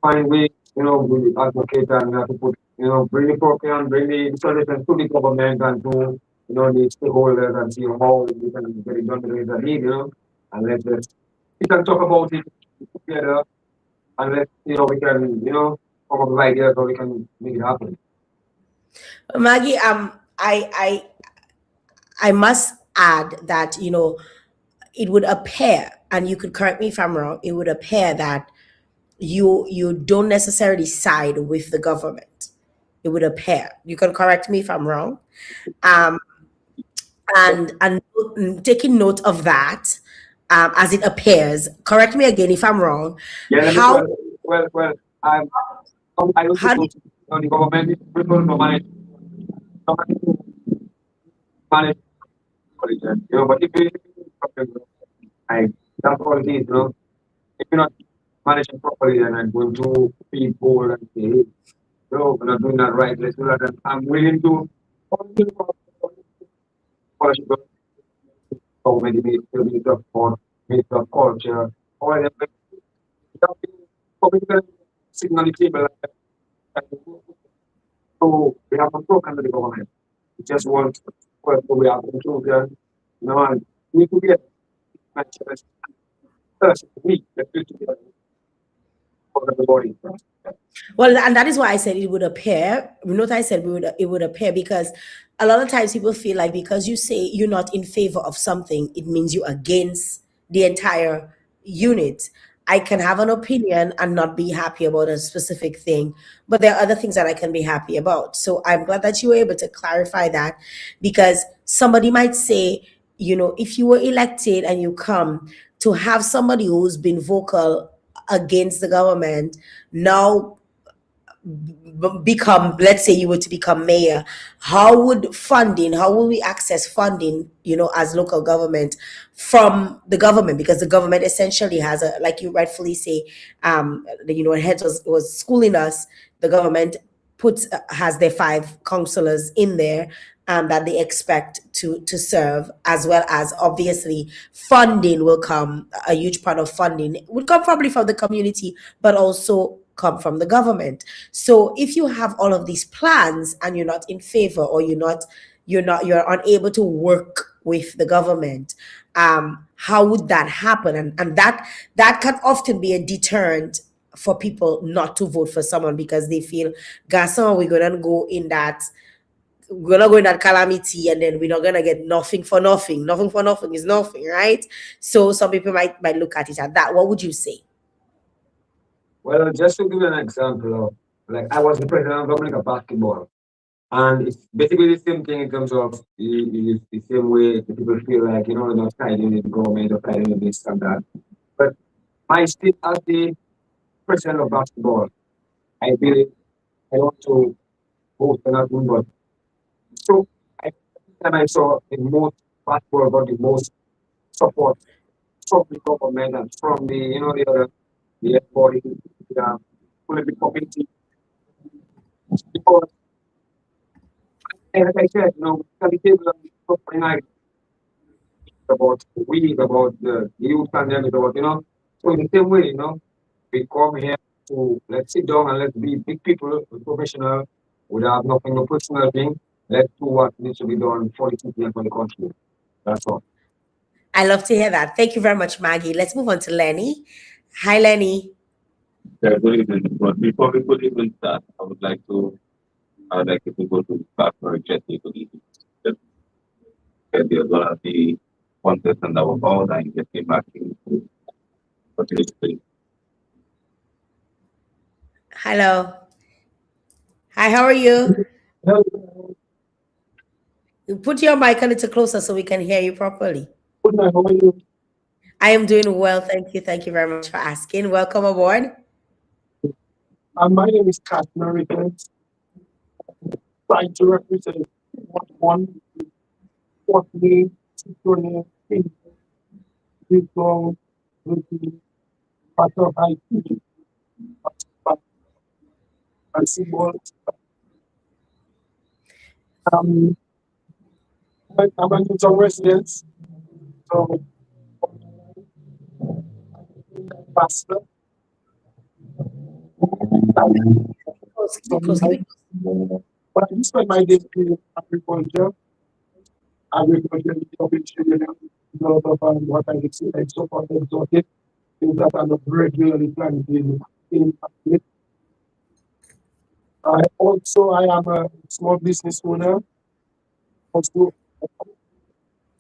Find ways, you know, we advocate and we have to put, you know, bring the program, bring the solutions to the government and to, you know, the stakeholders and see how we can get it done the way that need, you know, and we can talk about it together and you know, we can, you know, come up with ideas how we can make it happen. Maggie, I must add that, you know, it would appear, and you could correct me if I'm wrong, it would appear that you don't necessarily side with the government. It would appear. You can correct me if I'm wrong. Um, and taking note of that, as it appears. Correct me again if I'm wrong. Yeah, How well, I also how do know the government is prepared to manage, you know, but if you, I, that's all it is, you know. If you're not managing properly, then I'm going to people and say, hey, no, we're not doing that right. Let's do that. And I'm willing to so many minister of sport, minister of culture, all of them. Signal the table. So we have not spoken to the government. We just want so we have to improve there. You know, and we could get first week, let's do it together for everybody. Well, and that is why I said it would appear. You know what I said? It would appear because a lot of times people feel like because you say you're not in favor of something, it means you're against the entire unit. I can have an opinion and not be happy about a specific thing, but there are other things that I can be happy about. So I'm glad that you were able to clarify that because somebody might say, you know, if you were elected and you come to have somebody who's been vocal against the government now become, let's say you were to become mayor, how will we access funding, you know, as local government from the government? Because the government essentially has a, like you rightfully say, you know, head was schooling us, the government has their 5 councillors in there that they expect to serve, as well as obviously funding will come. A huge part of funding would come probably from the community, but also come from the government. So if you have all of these plans and you're not in favor, or you're unable to work with the government, how would that happen? And that can often be a deterrent for people not to vote for someone because they feel, Garson, we're gonna go in that calamity and then we're not gonna get nothing for nothing. Nothing for nothing is nothing, right? So some people might look at it at that. What would you say? Well, just to give you an example of, like, I was the president of Dominica basketball, And it's basically the same thing in terms of it's the same way the people feel like, you know, they're not tied in with the government or tied in with this and that. But my state as the president of basketball, I believe I want to host another but so I and I saw the most basketball got the most support from the government and from the you know the other the body, the Olympic committee. Because as I said, you know, the table of night about we about the youth and them about, you know. So in the same way, you know, we come here to let's sit down and let's be big people, professional, without nothing, no personal thing. Let's do what needs to be done for the city and for the country. That's all. I love to hear that. Thank you very much, Maggie. Let's move on to Lenny. Hi, Lenny. Yeah, good evening. But before we could even start, I would like you to go to the back for a jet to the there's gonna be one person that will call and get me back into please. Hello. Hi, how are you? Hello. You put your mic a little closer so we can hear you properly. Good night. How are you? I am doing well. Thank you. Thank you very much for asking. Welcome aboard. My name is Kat Meriton. Trying to represent what me, Tony, this song with the part of IT, and symbol. I'm a neutral resident, so pastor. But I spend my day in agriculture. Agriculture is a lot of what I say, like so far exotic things that are not regularly planted in Africa. I am a small business owner, also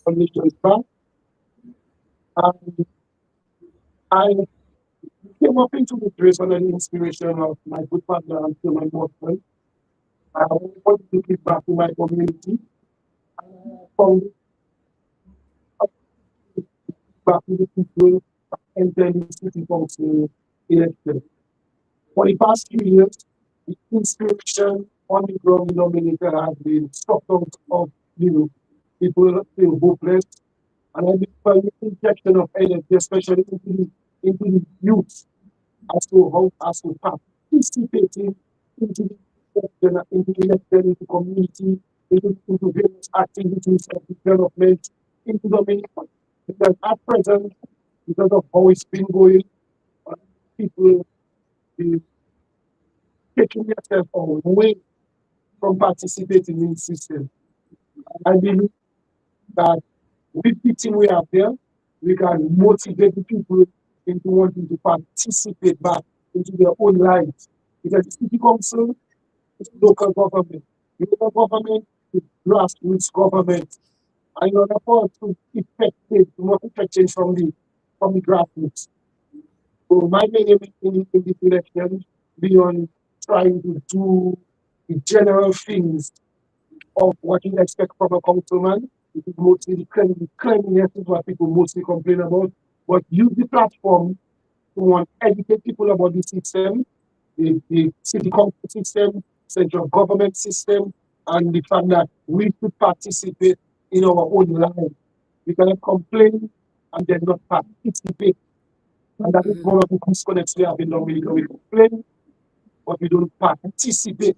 a nations bank. And I came up into the race under the inspiration of my good partner and my husband. I wanted to give back to my community. Found back to the people and then the city council election. For the past few years, the inspiration on the ground denominator has been stopped out of people feel hopeless. And I believe by the injection of energy, especially into the youth, as to how as to participating into the election, into community, into various activities of development, into the main. Because at present, because of how it's been going, people is taking themselves away from participating in the system. I believe that with the team we have there, we can motivate the people into wanting to participate back into their own lives. Because the city council is local government. The local government is grassroots government. And in order for us to effect change, we must effect change from the grassroots. So my main aim in this election beyond trying to do the general things of what you expect from a councilman, it is mostly the cleanliness is what people mostly complain about. But use the platform to educate people about the system, the city council system, central government system, and the fact that we should participate in our own life. We cannot complain and then not participate. And that is one of the disconnects we have in Dominica. We complain, but we don't participate.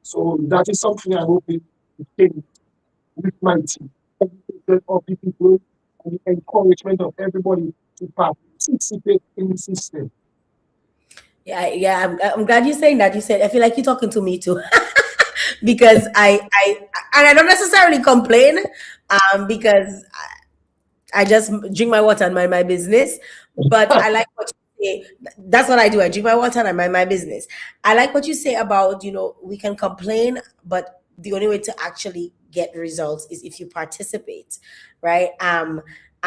So that is something I hope we change with my team. Education of the people and the encouragement of everybody to participate in the system. Yeah. I'm glad you're saying that. You said I feel like you're talking to me too, because I don't necessarily complain, because I just drink my water and mind my business. But I like what you say. That's what I do. I drink my water and I mind my business. I like what you say about, we can complain, but the only way to actually get results is if you participate, right?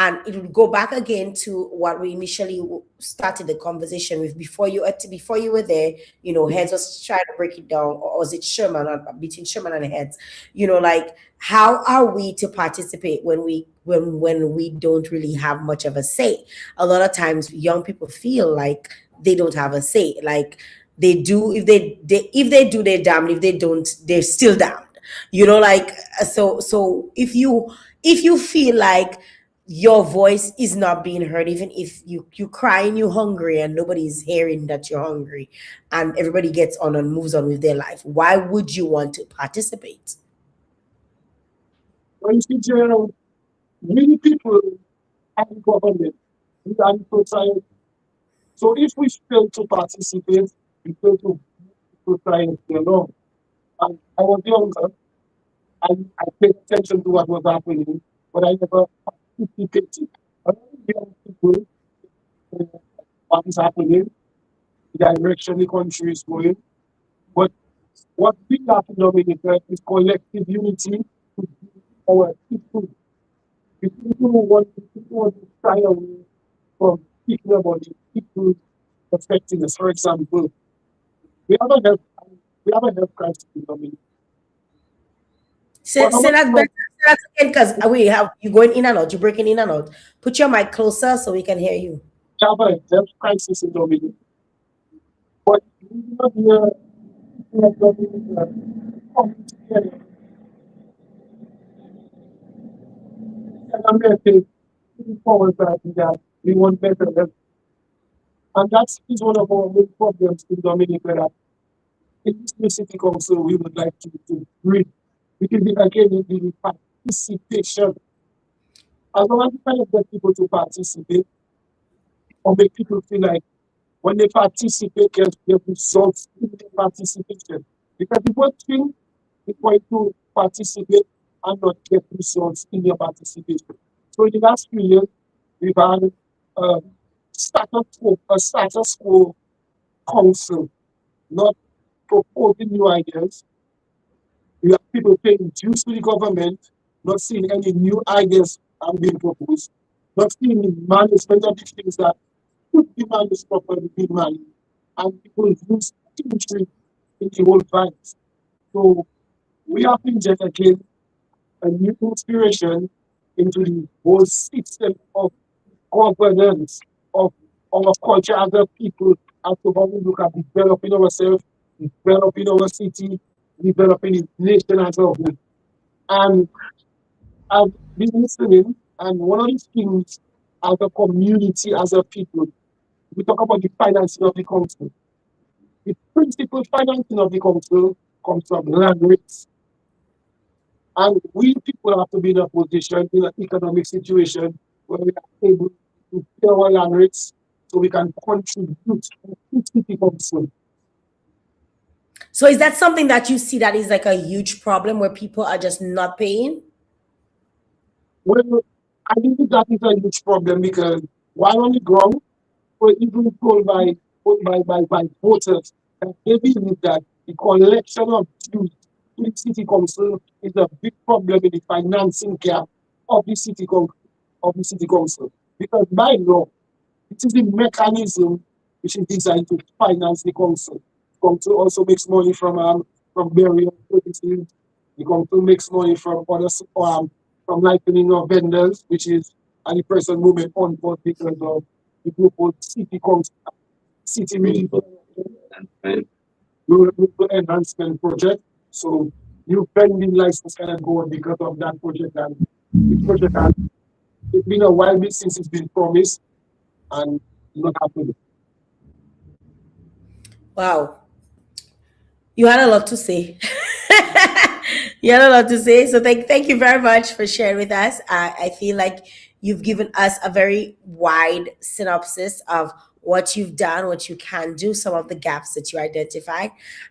And it will go back again to what we initially started the conversation with before you were there. Heads was trying to break it down, or was it Sherman, between Sherman and Heads? Like, how are we to participate when we don't really have much of a say? A lot of times, young people feel like they don't have a say. Like, they do, if they do, they're damned. If they don't, they're still damned. Like, so if you feel like your voice is not being heard, even if you cry and you're hungry and nobody's hearing that you're hungry, and everybody gets on and moves on with their life, why would you want to participate? When you see Jael, many people are in government, we are in society. So if we fail to participate, we fail to society alone. And I was younger, I paid attention to what was happening, but I never participated. A lot of young people, what is happening, the direction the country is going. But what we have in Dominica is collective unity to our people. The people want to shy away from speaking about the people affecting us. For example, we have a health, we have a health crisis in Dominica. Say, But say our that better. Say that again, because we have you going in and out. You're breaking in and out. Put your mic closer so we can hear you. have a health crisis in Dominica. But we do not hear people of Dominica coming together and America moving forward that we want better health. And that is one of our main problems in Dominica, that in this new city council we would like to bring. Because again, in the participation, as long as we kind of get people to participate or make people feel like when they participate, get results in the participation. Because the one thing is going to participate and not get results in your participation. So in the last few years, we've had um, a status quo council, not proposing new ideas. We have people paying dues to the government, not seeing any new ideas being proposed, not seeing the management of the things that could be managed properly, be managed, and people lose interest in the whole vibes. So we have to inject again a new inspiration into the whole system of governance, of our culture as a people, as to how we look at developing ourselves, developing our city, developing the nation as a whole. And I've been listening, and one of the things as a community, as a people, we talk about the financing of the council. The principal financing of the council comes from land rates. And we people have to be in a position, in an economic situation, where we are able to pay our land rates so we can contribute to the city council. So is that something that you see that is like a huge problem where people are just not paying? Well, I think that is a huge problem because while on the ground, we're even told by voters that they believe that the collection of dues to the city council is a big problem in the financing gap of the city council. Because by law, it is the mechanism which is designed to finance the council. The council also makes money from burial services. The council makes money from other from lightening of vendors, which is any person movement on board because of the group of city council, city meeting, rural enhancement project. So new vending license cannot go on because of that project. And the project has it's been a while since it's been promised and not happening. Wow. You had a lot to say. You had a lot to say. So thank you very much for sharing with us. I feel like you've given us a very wide synopsis of what you've done, what you can do, some of the gaps that you identified,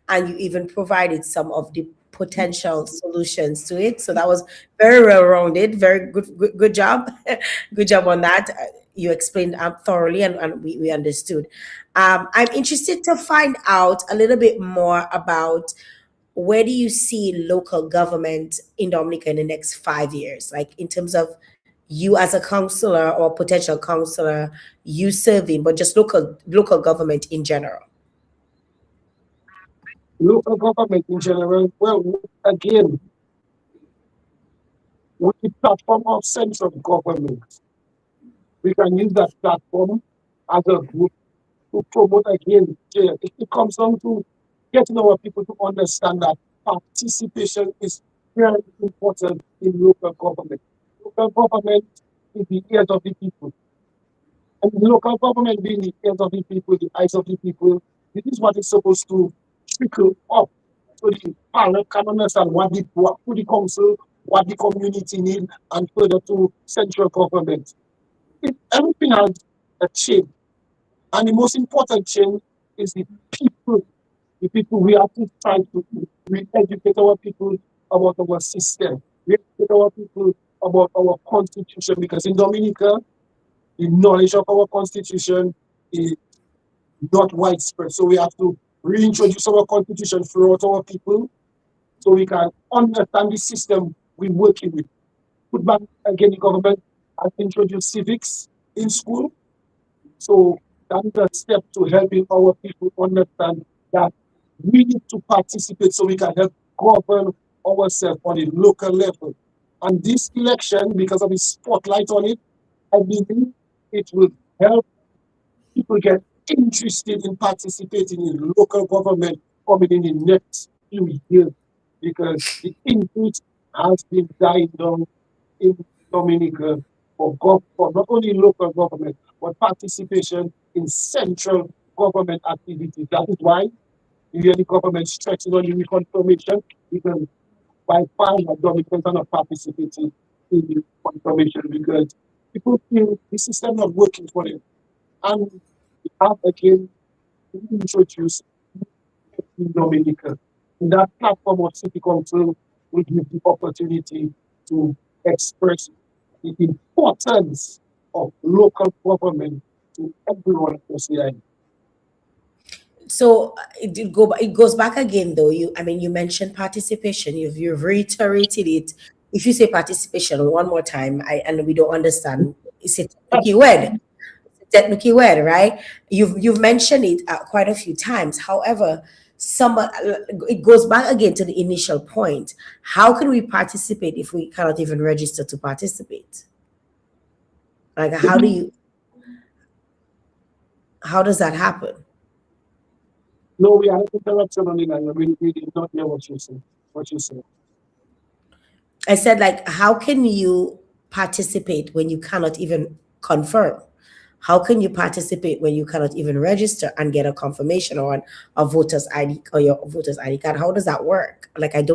and you even provided some of the potential solutions to it. So that was very well rounded. Very good job. Good job on that. You explained thoroughly, and we understood. I'm interested to find out a little bit more about where do you see local government in Dominica in the next 5 years, like in terms of you as a counselor or potential counselor, you serving, but just local government in general? Local government in general, well, again, with the platform of central government, we can use that platform as a group to promote again. It comes down to getting our people to understand that participation is very important in local government. Local government is the ears of the people. And local government being the ears of the people, the eyes of the people, this is what is supposed to trickle up so the parent can understand what the council, what the community need, and further to central government. Everything has a change. And the most important change is the people. The people, we have to try to educate our people about our system. We educate our people about our constitution, because in Dominica, the knowledge of our constitution is not widespread. So we have to reintroduce our constitution throughout our people so we can understand the system we're working with. Put back again, the government has introduced civics in school. So that is a step to helping our people understand that we need to participate so we can help govern ourselves on a local level. And this election, because of the spotlight on it, I believe it will help people get interested in participating in local government coming in the next few years, because the interest has been dying down in Dominica for not only local government, but participation in central government activities. That is why you hear the government stretching on the reconfirmation, because by far Dominicans are not participating in the confirmation because people feel the system not working for them. And we have again introduced in Dominica. In that platform of City Council, we give the opportunity to express the importance of local government to everyone across the island. So it goes back again though. You mentioned participation. You've reiterated it. If you say participation one more time, and we don't understand, it's a technical word. Technical word, right? You've mentioned it quite a few times. However, it goes back again to the initial point. How can we participate if we cannot even register to participate? Like, how does that happen? No, we had an interruption on the line. We did not hear what you said. I said, like, how can you participate when you cannot even confirm? How can you participate when you cannot even register and get a confirmation on a voter's ID or your voter's ID card? How does that work? Like, I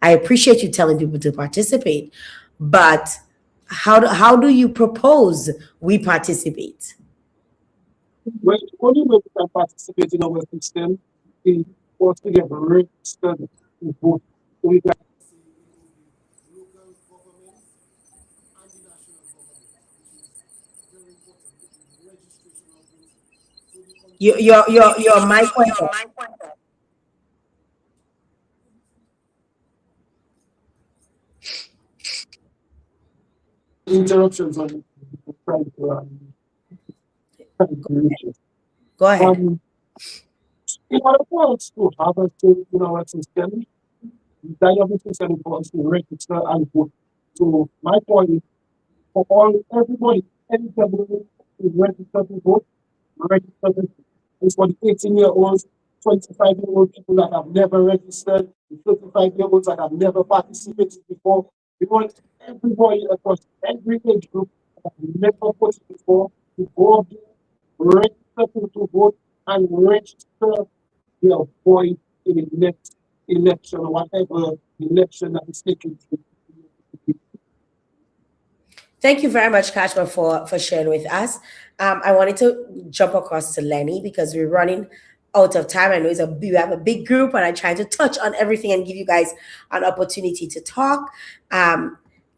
appreciate you telling people to participate, but how do you propose we participate? Well, the only way we can participate in our system is for us to get registered to vote. So we can Your mic went off. interruptions on trying to reach it. Go ahead. In order for us to have a say in our system, the dialogue system for us to register and vote. So my point is for everybody, anybody is registered to vote, register to vote. It's for the 18-year-olds, 25-year-old people that have never registered, the 35-year-olds that have never participated before. We want everybody across every age group that have never voted before to go up there, register to vote, and register their voice in the next election or whatever election that is taking place. Thank you very much, Kashma, for sharing with us. I wanted to jump across to Lenny because we're running out of time. I know we have a big group, and I'm trying to touch on everything and give you guys an opportunity to talk.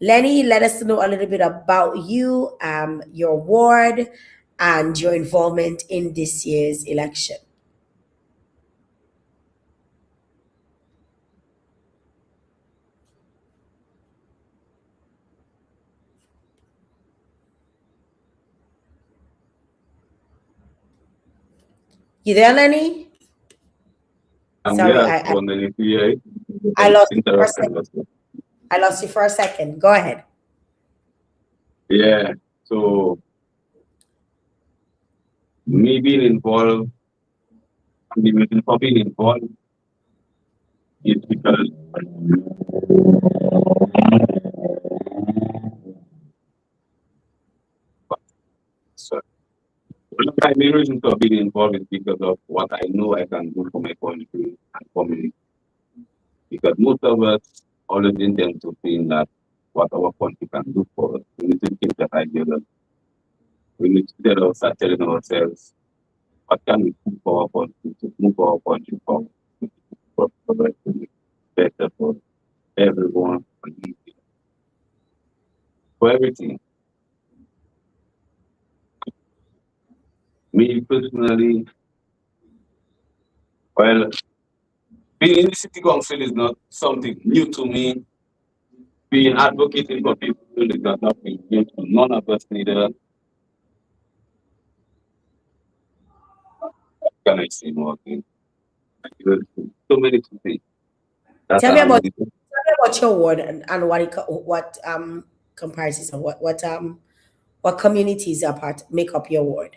Lenny, let us know a little bit about you, your ward, and your involvement in this year's election. You there, Lenny? I'm Sorry, here. I Wondering if you I lost you for a interrupted second. us. I lost you for a second. Go ahead. Yeah. So me being involved, and the reason for being involved is because so, my main reason for being involved is because of what I know I can do for my country and community. Because most of us always intend to think that what our country can do for us. We need to keep that idea that we need to start telling ourselves what can we do for our country to move our country forward, for progress to be better for everyone, for everything. Me personally, well, being in the city council is not something new to me. Being advocating for people is not nothing new to none of us neither. Can I say more things? So many to say. That's Tell me how about it is. your ward and what what comprises of what communities are part make up your ward.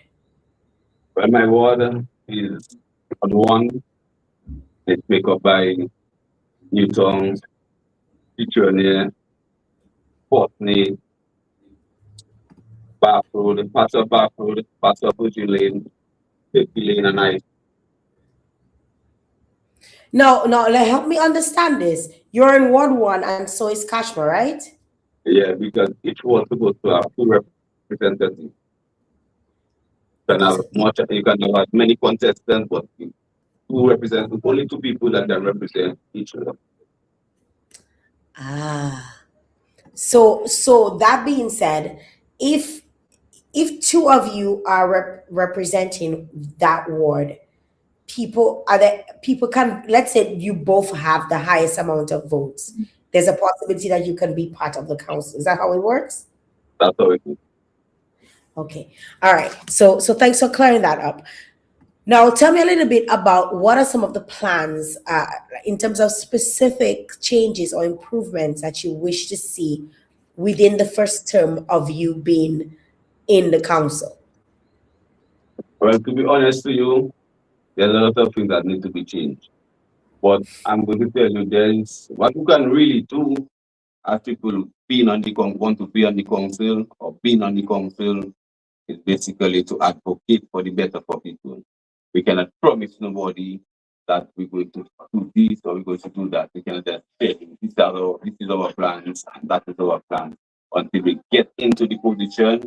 Well, my ward is Ward 1. It's made up by Newton, Kitchener, Putney, Bath Road, Bath Road, Fuji Lane, 50 Lane, and I. No, help me understand this. You're in Ward 1 and so is Kashmir, right? Yeah, because each ward supposed to have two representatives. You can Okay, have so you can have many contestants, but two represent only two people that can represent each other. ah. So that being said, if two of you are representing that ward, people can, let's say you both have the highest amount of votes. There's a possibility that you can be part of the council. Is that how it works? That's how it is. Okay. All right. So thanks for clearing that up. Now, tell me a little bit about what are some of the plans in terms of specific changes or improvements that you wish to see within the first term of you being in the council. Well, to be honest to you, there's a lot of things that need to be changed. But I'm going to tell you, there is what you can really do as people being on the want to be on the council or being on the council is basically to advocate for the better for people. We cannot promise nobody that we're going to do this or we're going to do that. We cannot just say this is our plans and that is our plan until we get into the position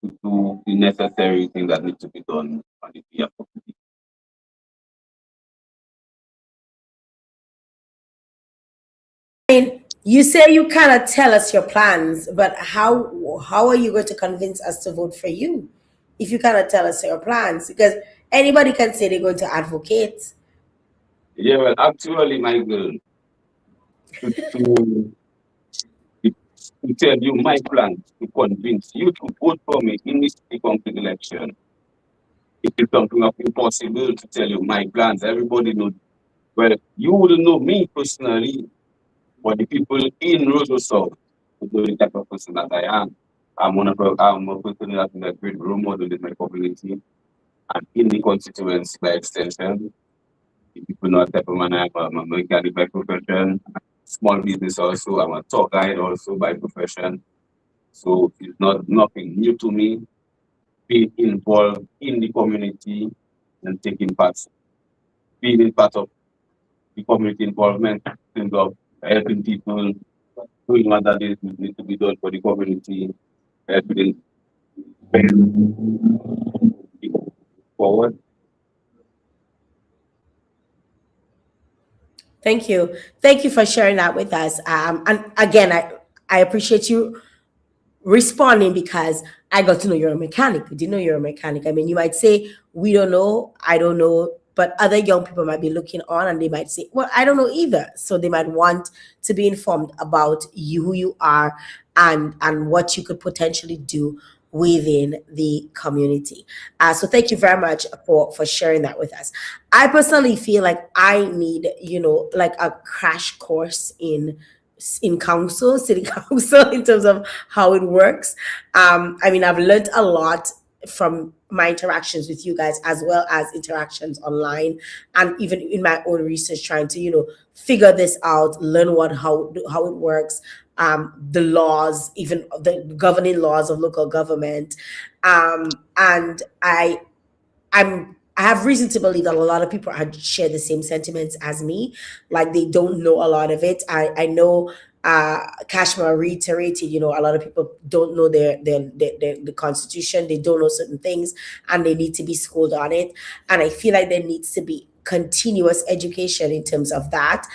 to do the necessary thing that needs to be done on the behalf of the people. You say you cannot tell us your plans, but how are you going to convince us to vote for you if you cannot tell us your plans? Because anybody can say they're going to advocate. Yeah, well, actually, my girl, to, to tell you my plans to convince you to vote for me in this council election. It is something of impossible to tell you my plans. Everybody knows. Well, you wouldn't know me personally, but the people in Roseau South would know the type of person that I am. I'm a person that is a great role model in my community and in the constituency by extension. The people know what type of man I am. I'm a mechanic by profession, small business also. I'm a tour guide also by profession. So it's not nothing new to me. Being involved in the community and taking part, being part of the community involvement in terms of helping people, doing what that is need to be done for the community, helping people forward. Thank you. Thank you for sharing that with us. And again, I appreciate you responding because I got to know you're a mechanic. I didn't know you're a mechanic. I mean, you might say, we don't know, I don't know, but other young people might be looking on and they might say, well, I don't know either. So they might want to be informed about you, who you are, and what you could potentially do within the community. So thank you very much for sharing that with us. I personally feel like I need, like a crash course in council, city council, in terms of how it works. I mean, I've learned a lot from my interactions with you guys, as well as interactions online, and even in my own research, trying to figure this out, learn how it works, the laws, even the governing laws of local government, and I have reason to believe that a lot of people share the same sentiments as me. Like, they don't know a lot of it. I know Kashmir reiterated, a lot of people don't know the constitution. They don't know certain things, and they need to be schooled on it. And I feel like there needs to be continuous education in terms of that.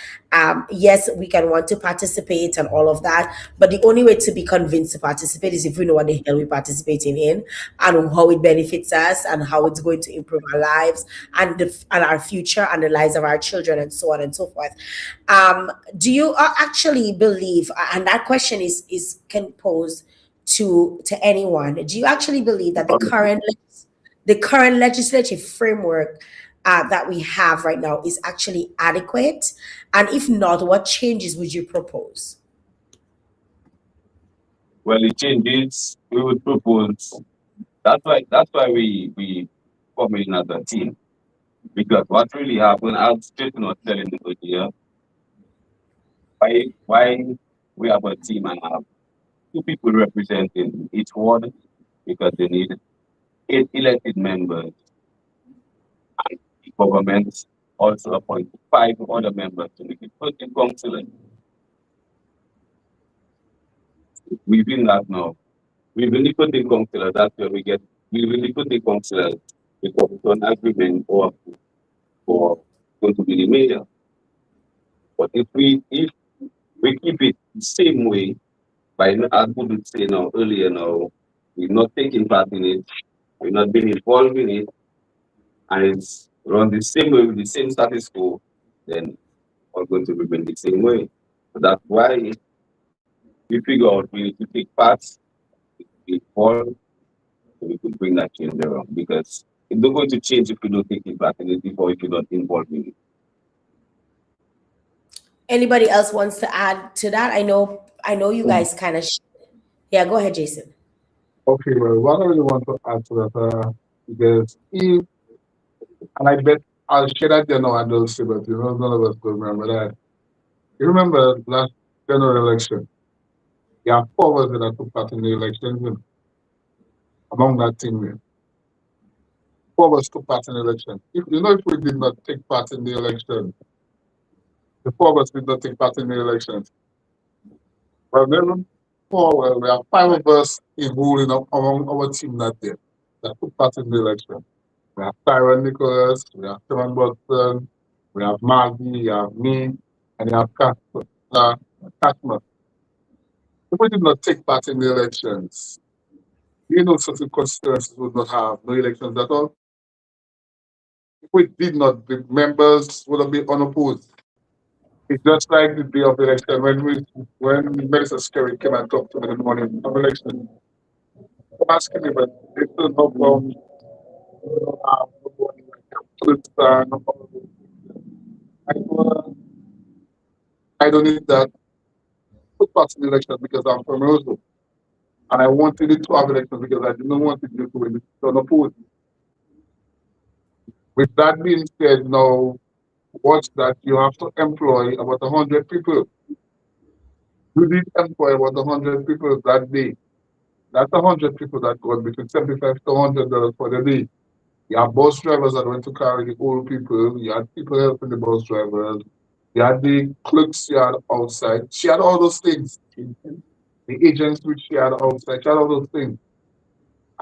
Yes, we can want to participate and all of that, but the only way to be convinced to participate is if we know what the hell we're participating in, and how it benefits us, and how it's going to improve our lives, and our future, and the lives of our children, and so on and so forth. Do you actually believe, and that question is can pose to anyone, do you actually believe that the current legislative framework that we have right now is actually adequate? And if not, what changes would you propose? Well, the changes we would propose. That's why we come in as a team, because what really happened, I'll straighten out telling the here why we have a team and have two people representing each ward, because they need 8 elected members. The government also appoint 5 other members to make it 13 councillors. We've been that now. We really put the councillors, that's where we really put the councillors because it's an agreement for going to be the mayor. But if we keep it the same way, as we would say now earlier now, we're not taking part in it, we're not being involved in it, and it's run the same way with the same status quo, then we're going to remain the same way. So that's why we figure out we need to take part, be involved, so we could bring that change around. Because it's not going to change if we don't take part in it, or if you're not involved in it. Anybody else wants to add to that? I know you guys kind of. Yeah, go ahead, Jason. Okay, well, what I really want to add to that, because and I bet I'll share that there now, and they'll say, but none of us will remember that. You remember last general election? There are 4 of us that took part in the election, among that team there. 4 of us took part in the election. If we did not take part in the election, the 4 of us did not take part in the elections. Well, then, we have 5 of us involved among our team that day that took part in the election. We have Tyron Nicholas, we have Kevin Boston, we have Maggie, we have me, and we have Kashmir. If we did not take part in the elections, certain constituencies would not have no elections at all. If we did not, the members would have been unopposed. It's just like the day of the election when Melissa Scary came and talked to me in the morning of election. I'm asking me, but they still not from I don't need that. Took part in the election because I'm from Roseville. And I wanted it to have elections because I didn't want it to win unopposed. With that being said, now watch that you have to employ about 100 people. You did employ about 100 people that day. That's 100 people that got between $75 to $100 for the day. You have bus drivers that went to carry the old people. You had people helping the bus drivers. You had the clerks she had outside. She had all those things. The agents which she had outside. She had all those things.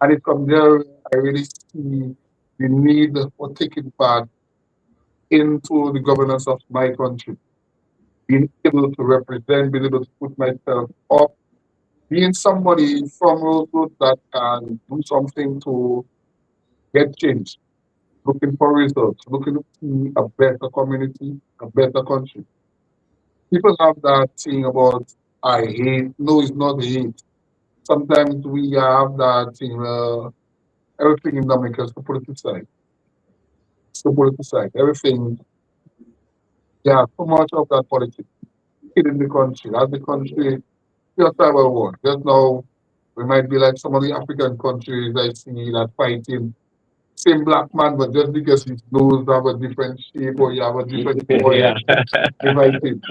And it from there, I really see the need for taking part into the governance of my country. Being able to represent, being able to put myself up, being somebody from Rosewood that can do something to get change, looking for results, looking to see a better community, a better country. People have that thing about I hate. No, it's not hate. sometimes we have that thing, everything in America is to politicize. It's to politicize. Everything, yeah, so much of that politics in the country. As the country, just tribal war. Just now, we might be like some of the African countries I see that fighting same black man, but just because his nose have a different shape or you have a different voice, Yeah. they fight him.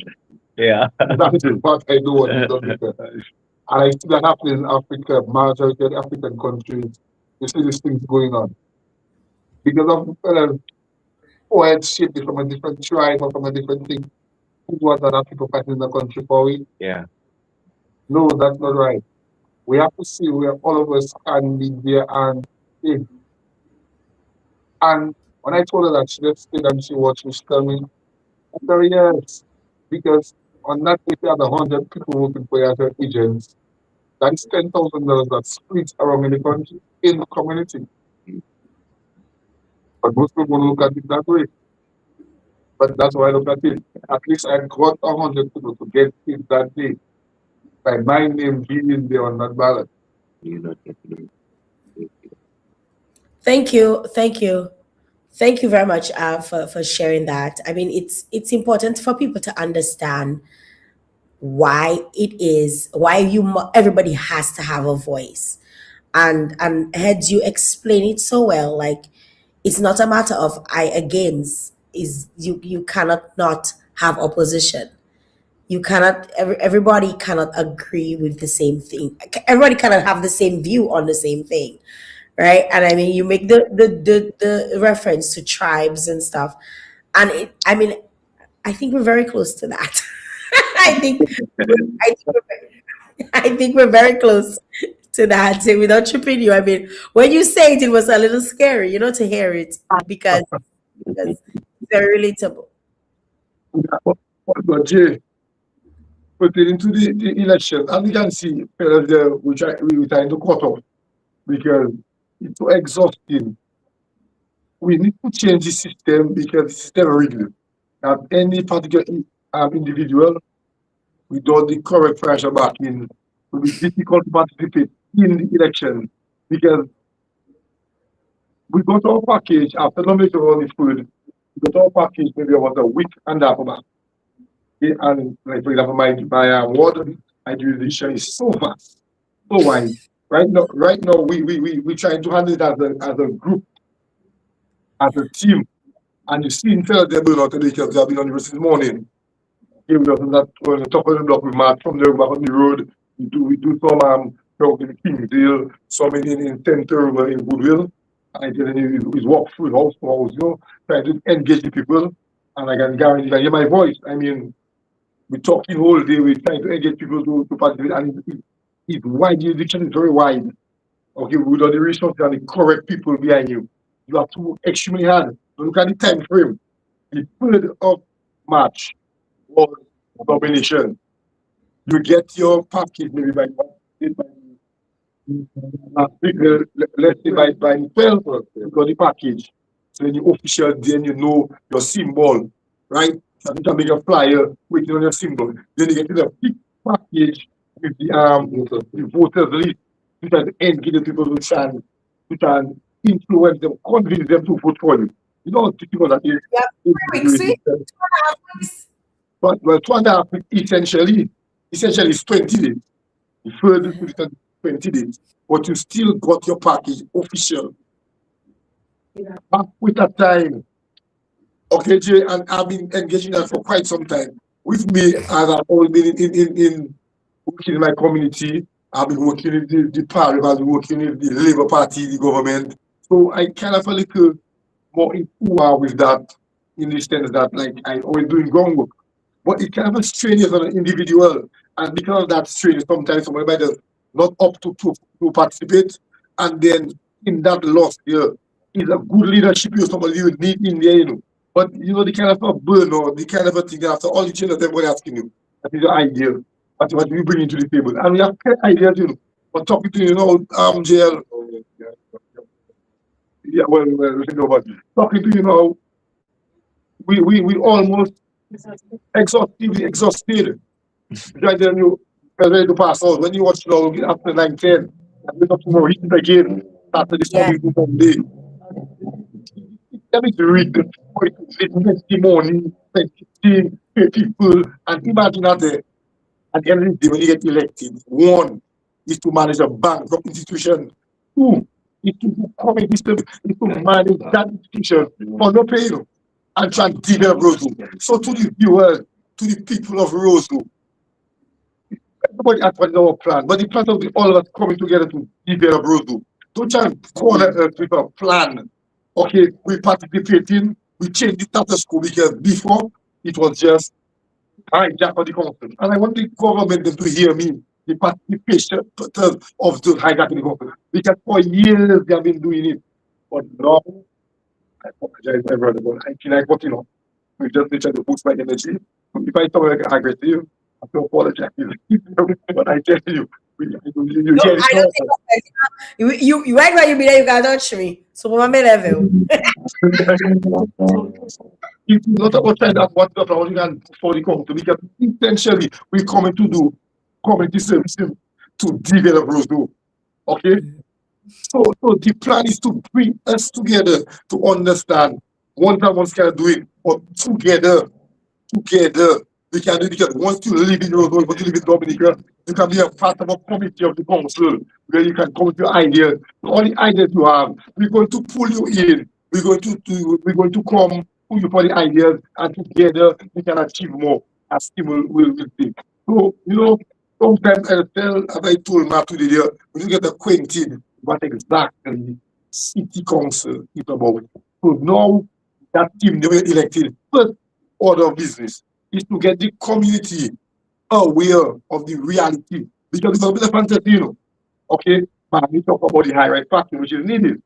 Yeah. That is what I do what is done because and I see that happening in Africa, majority of the African countries. You see these things going on because of poets shaped from a different tribe or from a different thing. Who was other people fighting in the country for it? Yeah. No, that's not right. We have to see where all of us can be there and say. And when I told her that, she just stayed and she watched me tell me, I said, yes, because on that if you had 100 people working for you as your agents, that's $10,000 that splits around in the country, in the community. But most people don't look at it that way. But that's why I look at it. At least I got 100 people to get it that day. By my name being there on that ballot. Thank you. Thank you. Thank you very much for sharing that. I mean, it's important for people to understand why it is why everybody has to have a voice, and heads, you explain it so well. Like, it's not a matter of I against, is you cannot not have opposition. You cannot everybody cannot agree with the same thing. Everybody cannot have the same view on the same thing, right? And I mean, you make the reference to tribes and stuff, and I mean, I think we're very close to that. I think I think we're very close to that. So without tripping you, I mean, when you say it, it was a little scary, to hear it because it's very relatable. But Jay, pertaining to the election, and we can see we trying to cut off because it's so exhausting. We need to change the system because the system rigged. That any particular individual without the correct financial backing will be difficult to participate in the election because we got our package after nominating all the food. We got our package maybe about a week and a half back. Okay, and like for example, my ward idealization is so vast, so wide. Right now, we trying to handle it as a group, as a team. And you see instead of them out today because they have been on the road since morning. Okay, we on the top of the block, we march from there back on the road. We do some talk in Kingsdale, some in Center in Goodwill. And then we walk through house to house, trying to engage the people. And I can guarantee you, I hear my voice. I mean, we're talking all day, we're trying to engage people to participate. And it's wide, the addiction is very wide. Okay, without the resources and the correct people behind you. You have to work extremely hard. So look at the time frame. The 3rd of March was nomination. You get your package maybe by let's say by 12th, you got the package. So then you official, then you know your symbol, right? So you can make a flyer waiting on your symbol. Then you get to the big package with the voters list. You can engage the people who can influence them, convince them to vote for you. You know, people that is. Yeah, 3 weeks, see? 2.5 weeks. But 2.5 weeks essentially is 20 days. The further put it on 20 days. But you still got your package official. Back with that time. Okay, Jay, and I've been engaging that for quite some time. With me, as I've always been in working in my community, I've been working in the party, I've been working in the Labour Party, the government. So I kind of a little more in with that, in the sense that like I always doing groundwork. But it kind of strains on an individual. And because of that strain, sometimes somebody might not up to participate. And then in that loss here is a good leadership you somebody you need in there, But the kind of a burn or the kind of a thing after all the change that everybody asking you. That is your idea. That's what we bring into the table. And we have ideas, But talking to Jael. Yeah, well, talking to we almost exhausted. Right then, ready to pass out. When you watch now, after 9:10, and wake up tomorrow, eat it again. After this Yeah. morning, Monday. Let me read the Wednesday morning, 15 people, and imagine that at the end of the day, when you get elected, one is to manage a bankrupt institution. Two is to manage that institution for no pay and try to develop Roseville. So to the viewers, to the people of Roseville, everybody has our plan, but the plan of all of us coming together to develop Roseville. Don't try to corner us with a plan. Okay, we participating, we change the status quo because before it was just hijack of the council. And I want the government them to hear me, the participation of the hijacking the council. Because for years they have been doing it. But now, I apologize, my brother, but I feel like what we just need to boost my energy. If I sound like aggressive, I have to apologize. But I tell you, you No, get it. I don't think you right where you be there, you can touch me. So my level. It's not about trying to what the flowers can for the country because essentially we coming to do community services to develop Roseville. Okay? So the plan is to bring us together to understand one can do it, but together we can do it because once you live in Roseville, once you live in Dominica, you can be a part of a committee of the council where you can come with your ideas. All the ideas you have, we're going to pull you in. We're going to come pull you for the ideas, and together we can achieve more as people will think. So sometimes as I told Matt today, when you get acquainted what exactly city council is about. So now that team they were elected, first order of business is to get the community aware of the reality. Because it's a bit of fantasy, Okay, but we talk about the high right factor, which is needed.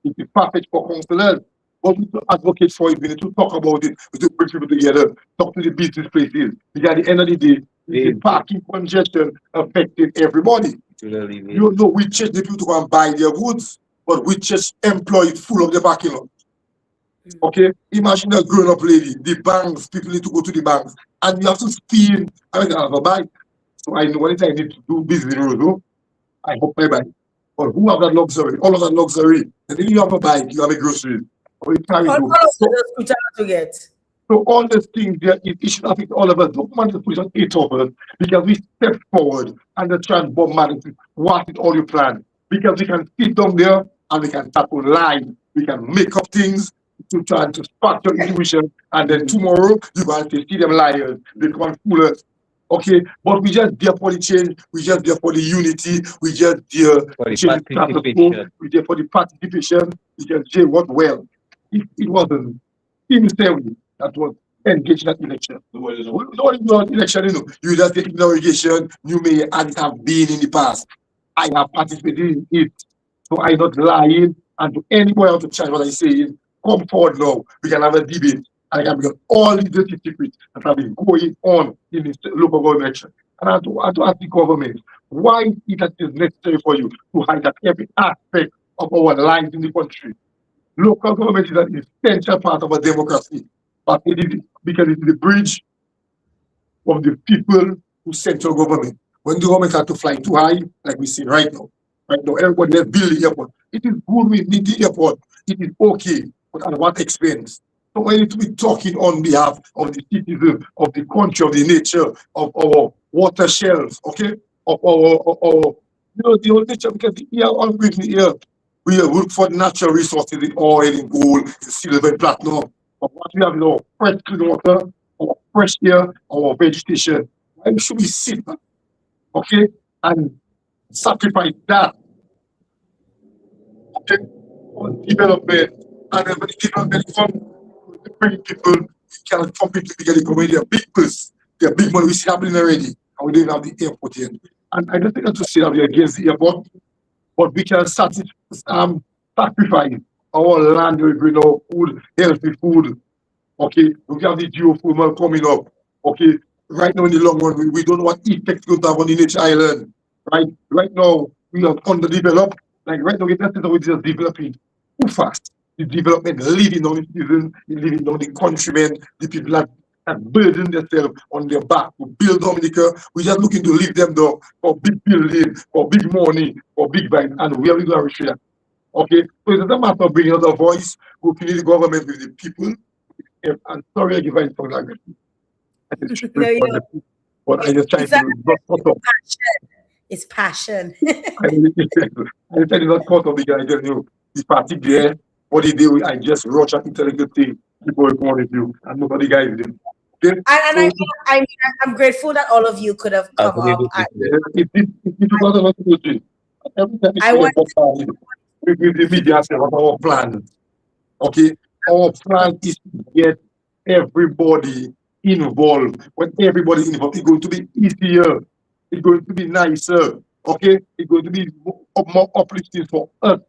It's perfect for councillors. But we need to advocate for it, we need to talk about it, we need to bring people together, talk to the business places. Because at the end of the day, the parking congestion affecting everybody. We chase the people to go and buy their goods, but we just employ it full of the parking lot. Okay, imagine a grown-up lady, the banks, people need to go to the banks, and you have to spend. I have a bike, so I know what I need to do business in Roseau. I hope my bike. But who have that luxury? All of that luxury. And then you have a bike, you have a grocery. Or you carry All to get. So all these things there, it should affect all of us. Don't want to push on 8 of us because we step forward and the try and bombard it. What is all your plan? Because we can sit down there and we can start to lie. We can make up things to try to spark your intuition, and then tomorrow you going to see them liars. They come and fool us. Okay, but we just there for the change, we just there for the unity, we just there for the participation. We there for the participation, we just say what well. It wasn't in SEWYE that was engaged in that election. No election, you just take inauguration, new mayor, and it have been in the past. I have participated in it. So I'm not lying, and to anybody out to challenge what I say, come forward now. We can have a debate. And I can bring all the dirty secrets that have been going on in this local government election. And I have to ask the government, why is it necessary for you to hijack every aspect of our lives in the country? Local government is an essential part of a democracy, but it is because it is the bridge of the people to central government. When the government had to fly too high, like we see right now, everybody let's build the airport. It is good we need the airport. It is okay, but at what expense? So we need to be talking on behalf of the citizens, of the country, of the nature, of our water shelves, okay? Of our the old nature, because the air, always the air, we look for natural resources in oil, in gold, in silver, and platinum. But what we have now, fresh clean water, our fresh air, our vegetation. Why should we sit, okay, and sacrifice that, okay, for development, and then when the development comes, bring people, we cannot compete with the community. They're big plus, they're big money. We see happening already, and we don't have the airport yet. And I don't think to say that we're against the airport, but we can sacrifice our land, we bring our food, healthy food. Okay, we have the geothermal coming up. Okay, right now in the long run, we don't know what effect it's going to have on the nature island. Right now, we are underdeveloped. Like right now, we're just developing too fast. The development living on the citizens, living on the countrymen, the people that that burden themselves on their back to build Dominica. We're just looking to leave them down for big building, for big money, for big vibes, and where we going to reach that. Okay, so it's not a matter of bringing out a voice, we need the government with the people. I'm sorry I give it for that. But I just try to not cut off. It's passion. I tell you not cut off the guy. I tell you, the party there, what they do, I just rush and tell you thing before I come with you, and nobody guys them. Okay? I'm grateful that all of you could have come up. I want with the media say what our plan. Okay, our plan is to get everybody involved. When everybody is involved, it's going to be easier. It's going to be nicer. Okay, it's going to be more uplifting for us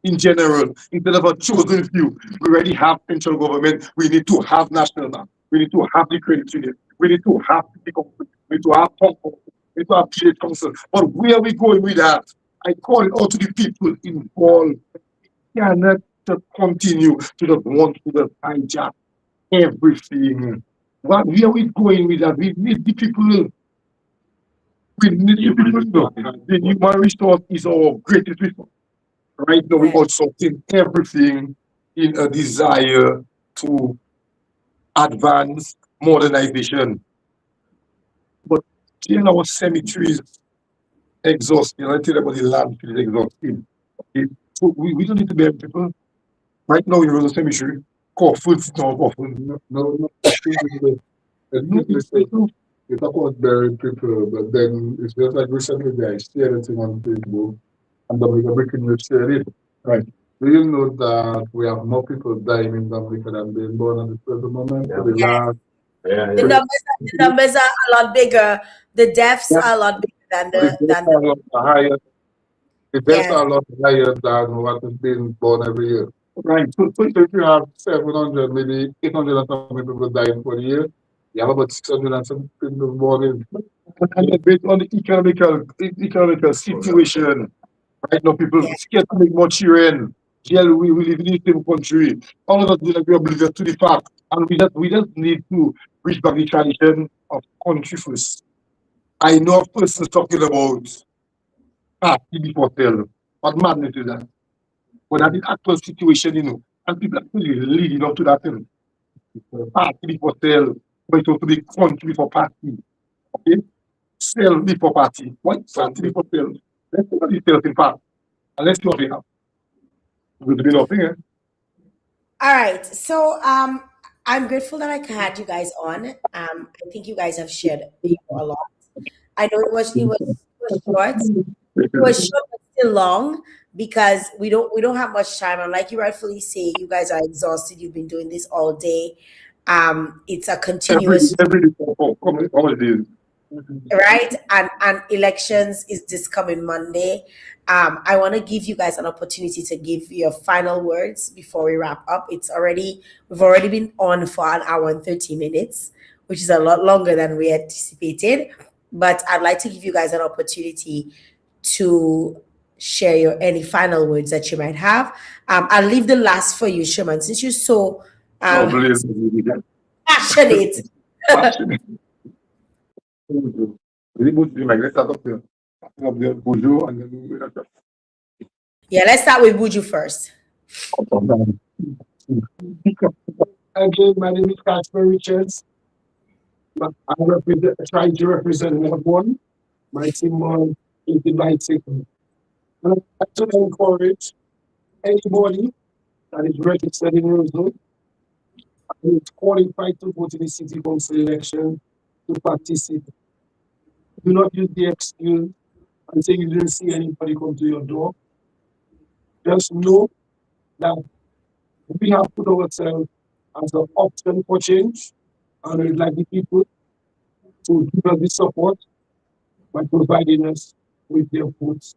in general. Instead of a chosen few, we already have central government. We need to have national bank. We need to have the credit union. We need to have the company. We need to have council. We need to have trade council. But where are we going with that? I call it out to the people involved. We cannot just continue to just want to just hijack everything. Where are we going with that? We need the people. We need the people. The human resource is our greatest resource. Right now, we also think everything in a desire to advance modernization. But still, our cemeteries exhausting. I tell you about the landfill is exhausting. Okay? So we don't need to be people. Right now, in the cemetery, coffin, no coffin. No. You talk about burying people, but then it's just like recently I shared anything on Facebook and Dominica Breaking News shared it. Right. Do you know that we have more people dying in Dominica than being born at this present moment? The numbers are a lot bigger. The deaths are a lot bigger than the deaths are a lot higher than what is being born every year. Right. So if you have 700, maybe 800 and something people dying for the year, you have about 600 and some people born in. And based on the economical situation, right now people scared to make more children. Jael, we live in the same country. All of us will be oblivious to the fact. And we just need to reach back the tradition of country first. I know a person talking about party before sale. What madness is that? When I did actual situation, and people actually leading up to that thing. Party before sale, but it was to be country before party. Okay? Sell before party. What party before sale? Let's see what the sales in fact. And let's see what we have. Good to be nothing, eh? All right. So I'm grateful that I had you guys on. I think you guys have shared a lot. I know it was short. It was short but still long because we don't have much time. And like you rightfully say, you guys are exhausted. You've been doing this all day. It's a continuous right, and elections is this coming Monday. I want to give you guys an opportunity to give your final words before we wrap up. We've already been on for an hour and 30 minutes, which is a lot longer than we anticipated. But I'd like to give you guys an opportunity to share any final words that you might have. I'll leave the last for you, Sherman, since you're so passionate. Yeah, let's start with Buju first. Again, my name is Casper Richards. I'm trying to represent one. My team is the bicycle. And I'd like to encourage anybody that is registered in Roseville and is qualified to vote in the city council election to participate. Do not use the excuse and say you didn't see anybody come to your door. Just know that we have put ourselves as an option for change, and we'd like the people to give us the support by providing us with their votes.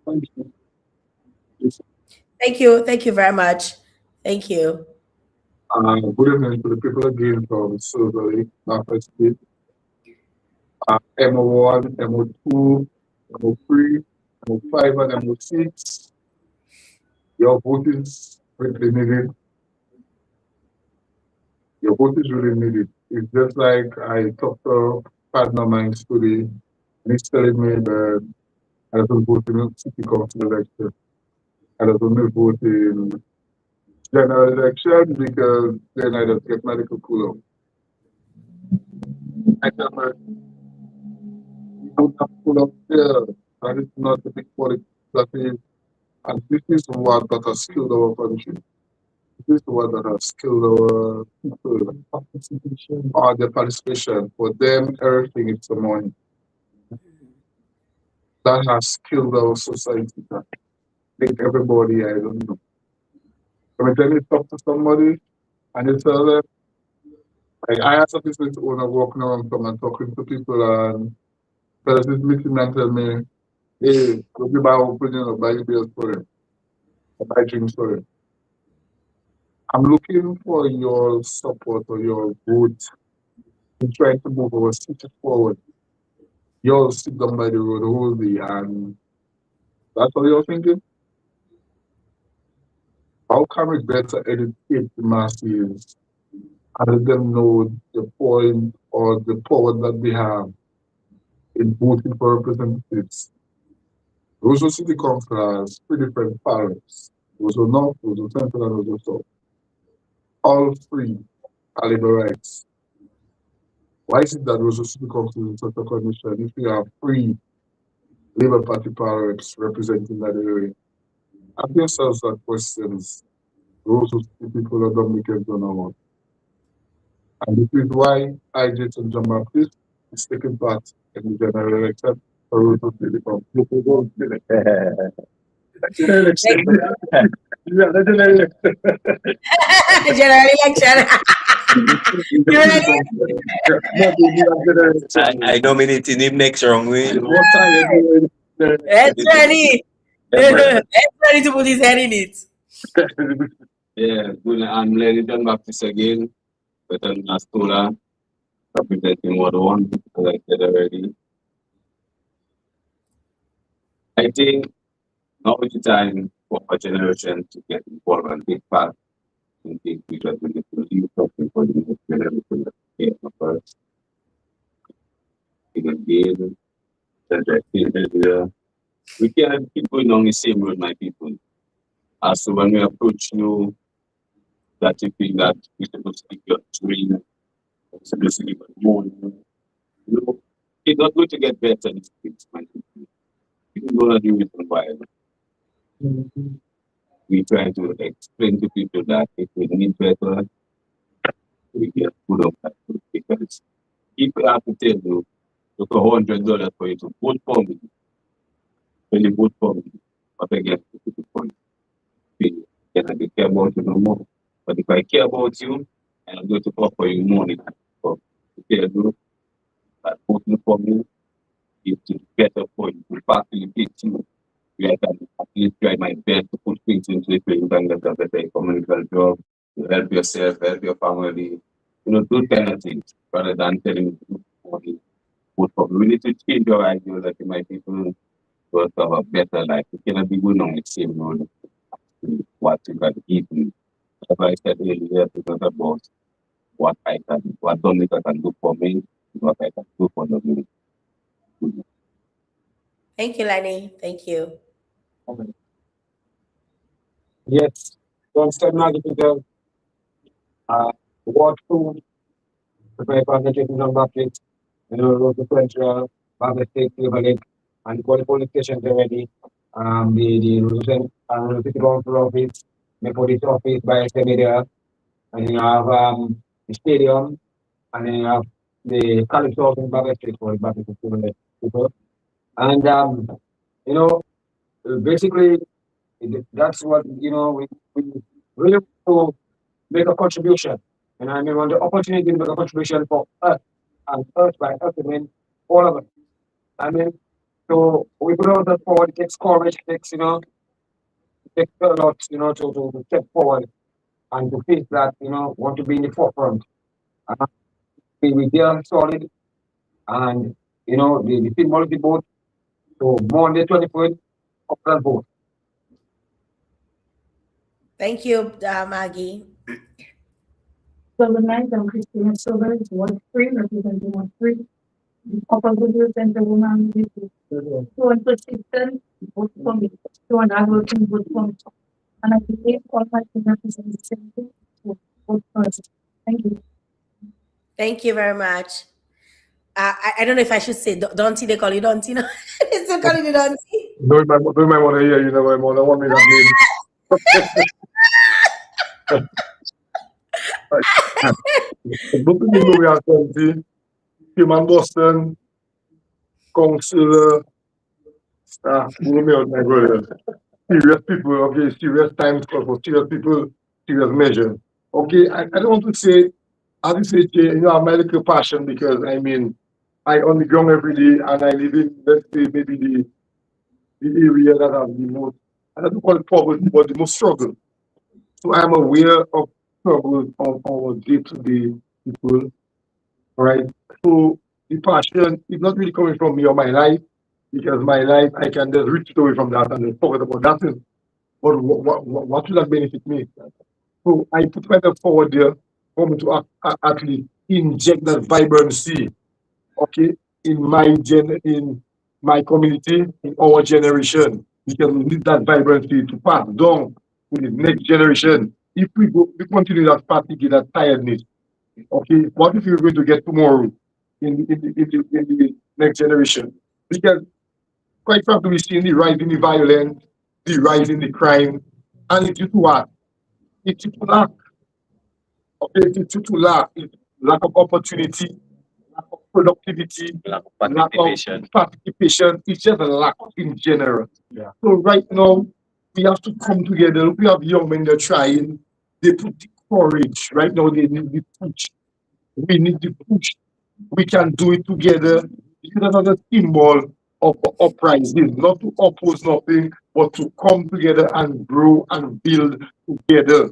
Thank you. Thank you. Thank you very much. Thank you. Good evening to the people again from SEWYE, Northwest State. MO1, MO2, MO3, MO5, and MO6. Your vote is really needed. Your vote is really needed. It's just like I talked to a partner of mine today, and he's telling me that I don't vote in city council election. I don't vote in general election because then I don't get medical pull-up. I tell her, you don't have pull-up there. That is not the big politics that is. And this is what that has killed our country. This is what that has killed our people. Or the participation. For them, everything is the money. That has killed our society. That make everybody, I don't know. Every time you talk to somebody and you tell them, like I asked a business owner walking around from and talking to people and fellas is meeting and tell me, hey, go be buy opening or buy bills for them, or buy drinks for them. I'm looking for your support or your vote in trying to move our city forward. You all sit down by the road all day and that's what you're thinking? How can we better educate the masses and let them know the point or the power that they have in voting for representatives? Roseau City Council has three different parts. Roseau North, Roseau Central, and Roseau South. All three are labor rights. Why is it that Roseau City Council is in such a condition if we have three Labour Party parents representing that area? Ask yourselves that questions. Roseau City people are Dominicans on our own. And this is why I, Jason John Baptist, is taking part in the general election for Roseau City Council. General election. Yeah, the general election. General election. I nominated him next round. It's ready. It's ready to put his head in it. Yeah, good. I'm Lenny John Baptist again, but I'm Nastola, representing Ward 1, as I said already. I think now is the time for our generation to get involved and take part in things which are going to leave something for the next generation that came first. Again, we can't keep going on the same road, my people. As so when we approach you, that you think that you're supposed to speak your dream, you're supposed to give more, it's not going to get better in these things, my people. You can go and do it for a while. We try to explain to people that if we need better, we get put up that food because people have to tell you, look, $100 for you to vote for me. When you vote for me, but I get the point. Then I don't care about you no more. But if I care about you, I'm going to offer you money. So tell you that voting for me is better for you, to facilitate you. I can at least try my best to put things into it where you can get a better economical job, to help yourself, help your family, those kind of things, rather than telling you money. We need to change your ideology, my people, to have a better life. You cannot be going on the same road what you got eaten. As I said earlier, it's not about what Dominica can do for me, what I can do for Dominica. Thank you, Lenny. Thank you. Okay. Yes, don't step now to the Ward 2, the very partnership on Baptist, Road to Central, Baptist State, Silver Lake, and the police station already. The City Council office, the police office by Media, and you have the stadium, and then you have the college office in Baptist Street for the Baptist Silver Lake people. And basically, that's what we really want to make a contribution. And I mean, on the opportunity to make a contribution for us, and us by us, I mean, all of us. I mean, so we put all that forward. It takes courage. It takes, it takes a lot, to step forward and to face that, want to be in the forefront. We are solid, and the symbol of the boat. So Monday 24th, up that boat. Thank you, Maggie. Solomon and Christina Silver is Ward 3, representing Ward 3. Upper Goodwill Center Woman is so persistent, vote for me. So an advocate vote for me. And I believe all my represent the same thing. Vote for us. Thank you. Thank you very much. I don't know if I should say Donty. They call you Donty, no? They still call you Donty. Don't my mother here, you know, my mother want me that name. But you know we are 20. Human Boston, Council, my brother. Serious people, okay, serious times call for serious people, serious measures. Okay, I don't want to say, as you say, you know, I'm my little passion because I mean, I on the ground every day and I live in, let's say, maybe the area that have the most, I don't call it poverty, but the most struggle. So I'm aware of struggles of our day-to-day people, right? So the passion is not really coming from me or my life, because my life, I can just reach away from that and then forget about that. But what will that benefit me? So I put myself forward there for me to actually inject that vibrancy, okay, in my community, in our generation, because we need that vibrancy to pass down to the next generation. If we continue that fatigue, that tiredness, okay, what if we're going to get tomorrow in the next generation? Because quite frankly, we see the rise in the violence, the rise in the crime, and it's due to what? It's due to lack. Okay, it's due to lack. It's lack of opportunity, lack of productivity, Lack of lack participation. of participation. It's just a lack in general. Yeah. So right now, we have to come together. We have young men that are trying. They put the courage. Right now, they need the push. We need the push. We can do it together. This is another symbol of uprising, not to oppose nothing, but to come together and grow and build together.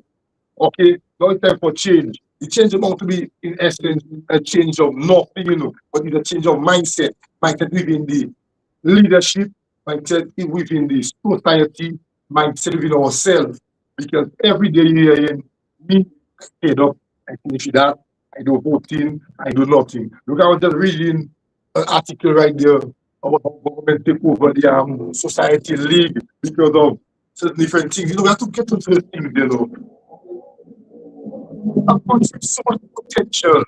Okay, now it's time for change. The change is going to be, in essence, a change of nothing, you know, but it's a change of mindset. Mindset within the leadership, mindset within the society, mindset within ourselves. Because every day you're hearing me, head up, I finish that, I do voting, I do nothing. Look, I was just reading an article right there about how government take over the society league because of certain different things. You know, we have to get into the things, you know. A country with so much potential,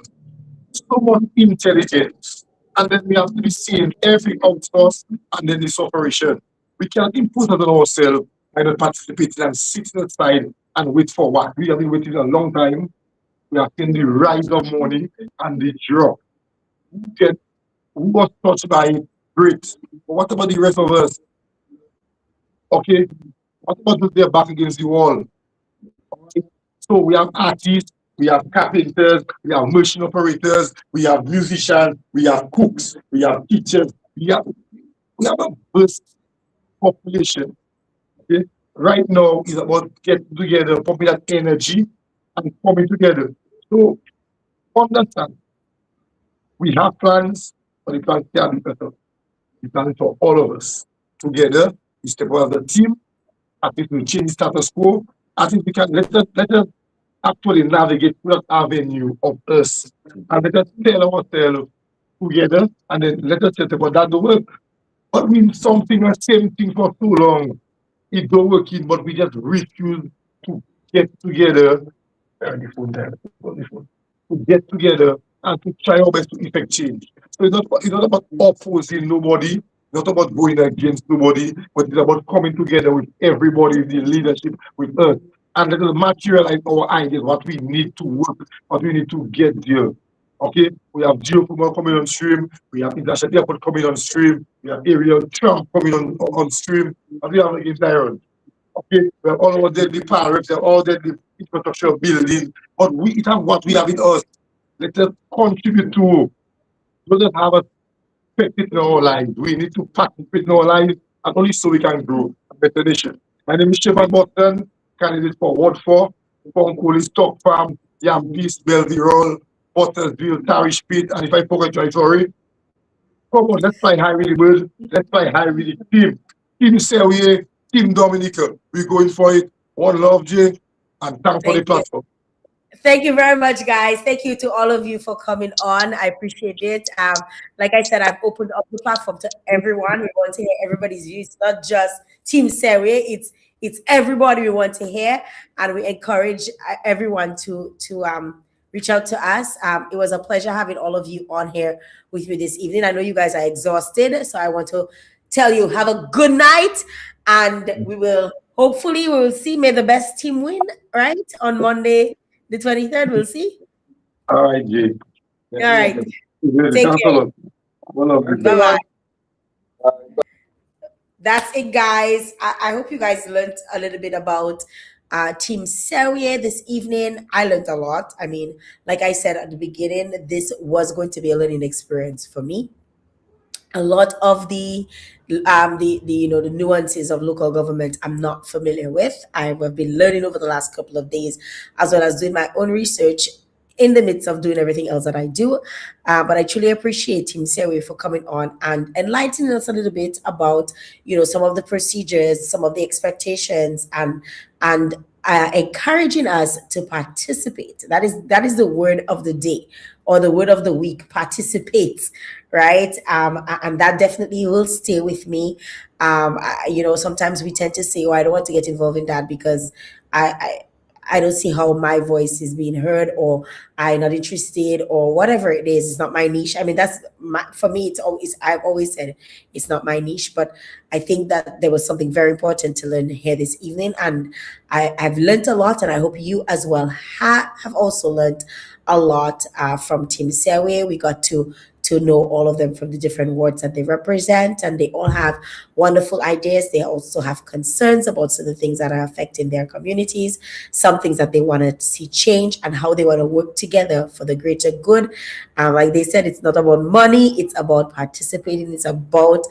so much intelligence, and then we have to be seeing every outsource and then this operation. We cannot impose it on ourselves by not participating and sitting aside and wait for what? We have been waiting a long time. We have seen the rise of money and the drop. Who was touched by it? Great. But what about the rest of us? Okay. What about those they're back against the wall? Okay. So we have artists, we have carpenters, we have machine operators, we have musicians, we have cooks, we have teachers, we have a burst population. Okay. Right now is about getting together, pumping that energy and coming together. So understand, we have plans, but the plans can be better. The plan is for all of us together. We step out of the team. I think we change the status quo. I think we can let us actually navigate that avenue of us and let us tell ourselves together and then let us set about that the work. But we need something the same thing for too long. It don't work in, but we just refuse to get together. To get together and to try our best to effect change. So it's not about opposing nobody, not about going against nobody, but it's about coming together with everybody, the leadership, with us, and let us materialize our ideas, what we need to work, what we need to get there. Okay, we have geothermal coming on stream, we have international airport coming on stream, we have aerial Trump coming on stream, and we have against Iron. Okay, we have all over there, the power, we have all there, the infrastructure building, but we have what we have in us. Let us contribute to, let us have a perspective in our lives. We need to participate in our lives, and only so we can grow a better nation. My name is Shepard Button, candidate for Ward 4, Ponkoli, Stock Farm, Yam Peace, Bellevue Roll, Buttersville, Parish Pit, and if I forget, I'm sorry. Come on, let's fly high with the bird, let's fly high with the team. Team SEWYE, Team Dominica, we're going for it. One love, Jay, and thanks for the platform. Thank you very much, guys. Thank you to all of you for coming on. I appreciate it. Like I said, I've opened up the platform to everyone. We want to hear everybody's views. It's not just Team SEWYE. It's everybody we want to hear, and we encourage everyone to reach out to us. It was a pleasure having all of you on here with me this evening. I know you guys are exhausted, so I want to tell you have a good night, and we will see. May the best team win, right? On Monday, the 23rd. We'll see. All right, Jay. All right. Take care. Bye-bye. That's it, guys. I hope you guys learned a little bit about Team SEWYE this evening. I learned a lot. I mean, like I said at the beginning, this was going to be a learning experience for me. A lot of the nuances of local government I'm not familiar with. I've been learning over the last couple of days, as well as doing my own research in the midst of doing everything else that I do. But I truly appreciate Team SEWYE for coming on and enlightening us a little bit about, some of the procedures, some of the expectations, and encouraging us to participate. That is the word of the day, or the word of the week: participate, right? And that definitely will stay with me. Sometimes we tend to say, "Oh, I don't want to get involved in that because I don't see how my voice is being heard, or I'm not interested, or whatever it is. It's not my niche." I mean, for me, I've always said it's not my niche, but I think that there was something very important to learn here this evening. And I've learned a lot, and I hope you as well have also learned a lot from Team SEWYE. We got to know all of them from the different wards that they represent, and they all have wonderful ideas. They also have concerns about certain things that are affecting their communities, some things that they want to see change, and how they want to work together for the greater good. Like they said, it's not about money, it's about participating, it's about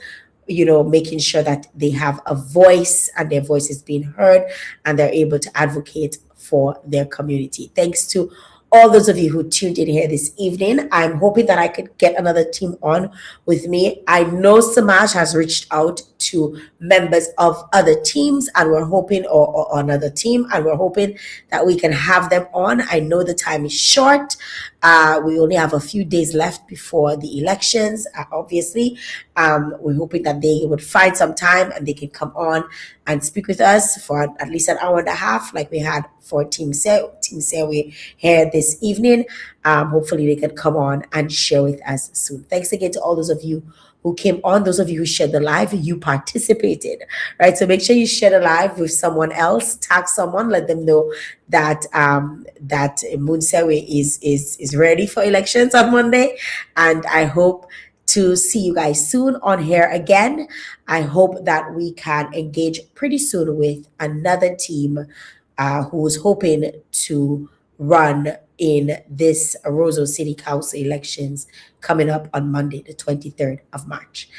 making sure that they have a voice and their voice is being heard, and they're able to advocate for their community. Thanks to all those of you who tuned in here this evening. I'm hoping that I could get another team on with me. I know Samaj has reached out to members of other teams, and we're hoping, or another team, and we're hoping that we can have them on. I know the time is short. We only have a few days left before the elections, obviously. We're hoping that they would find some time and they can come on and speak with us for at least an hour and a half, like we had for Team SEWYE here this evening. Hopefully they can come on and share with us soon. Thanks again to all those of you who came on, those of you who shared the live. You participated, right? So make sure you share the live with someone else, tag someone, let them know that that Moon SEWYE is ready for elections on Monday. And I hope to see you guys soon on here again. I hope that we can engage pretty soon with another team who's hoping to run in this Roseau City Council elections coming up on Monday, the 23rd of March.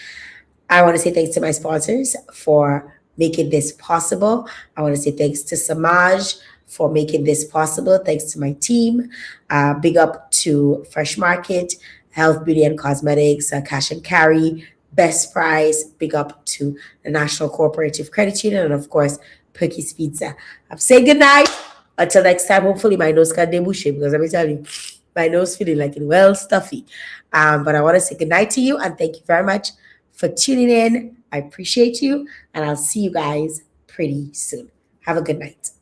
I want to say thanks to my sponsors for making this possible. I want to say thanks to Samaj for making this possible. Thanks to my team. Big up to Fresh Market, Health, Beauty and Cosmetics, Cash and Carry, Best Price. Big up to the National Cooperative Credit Union, and of course, Perky's Pizza. I'm saying good night. Until next time, hopefully my nose can debouche, because let me tell you, my nose feeling like it well stuffy. But I want to say good night to you, and thank you very much for tuning in. I appreciate you, and I'll see you guys pretty soon. Have a good night.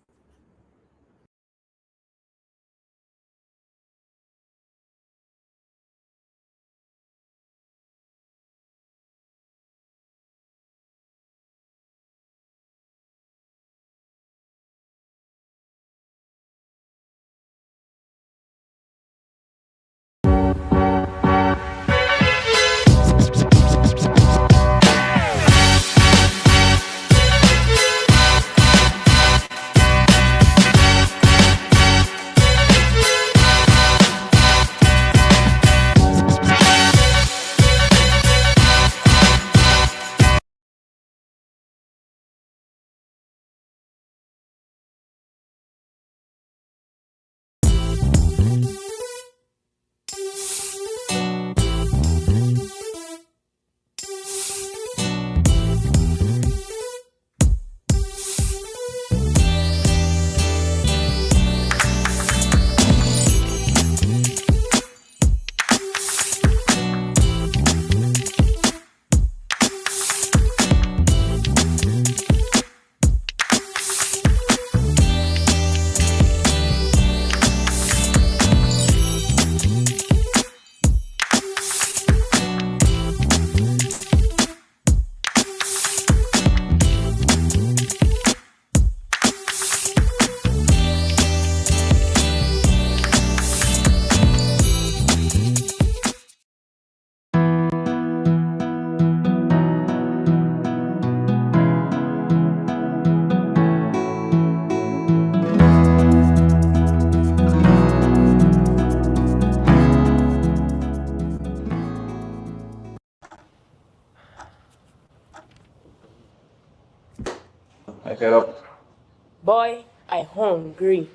Boy, I hungry.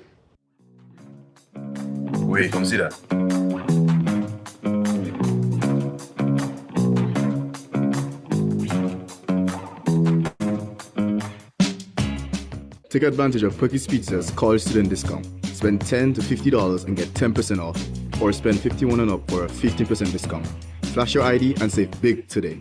Wait, come see that. Take advantage of Perky's Pizza's college student discount. Spend $10 to $50 and get 10% off, or spend $51 and up for a 15% discount. Flash your ID and save big today.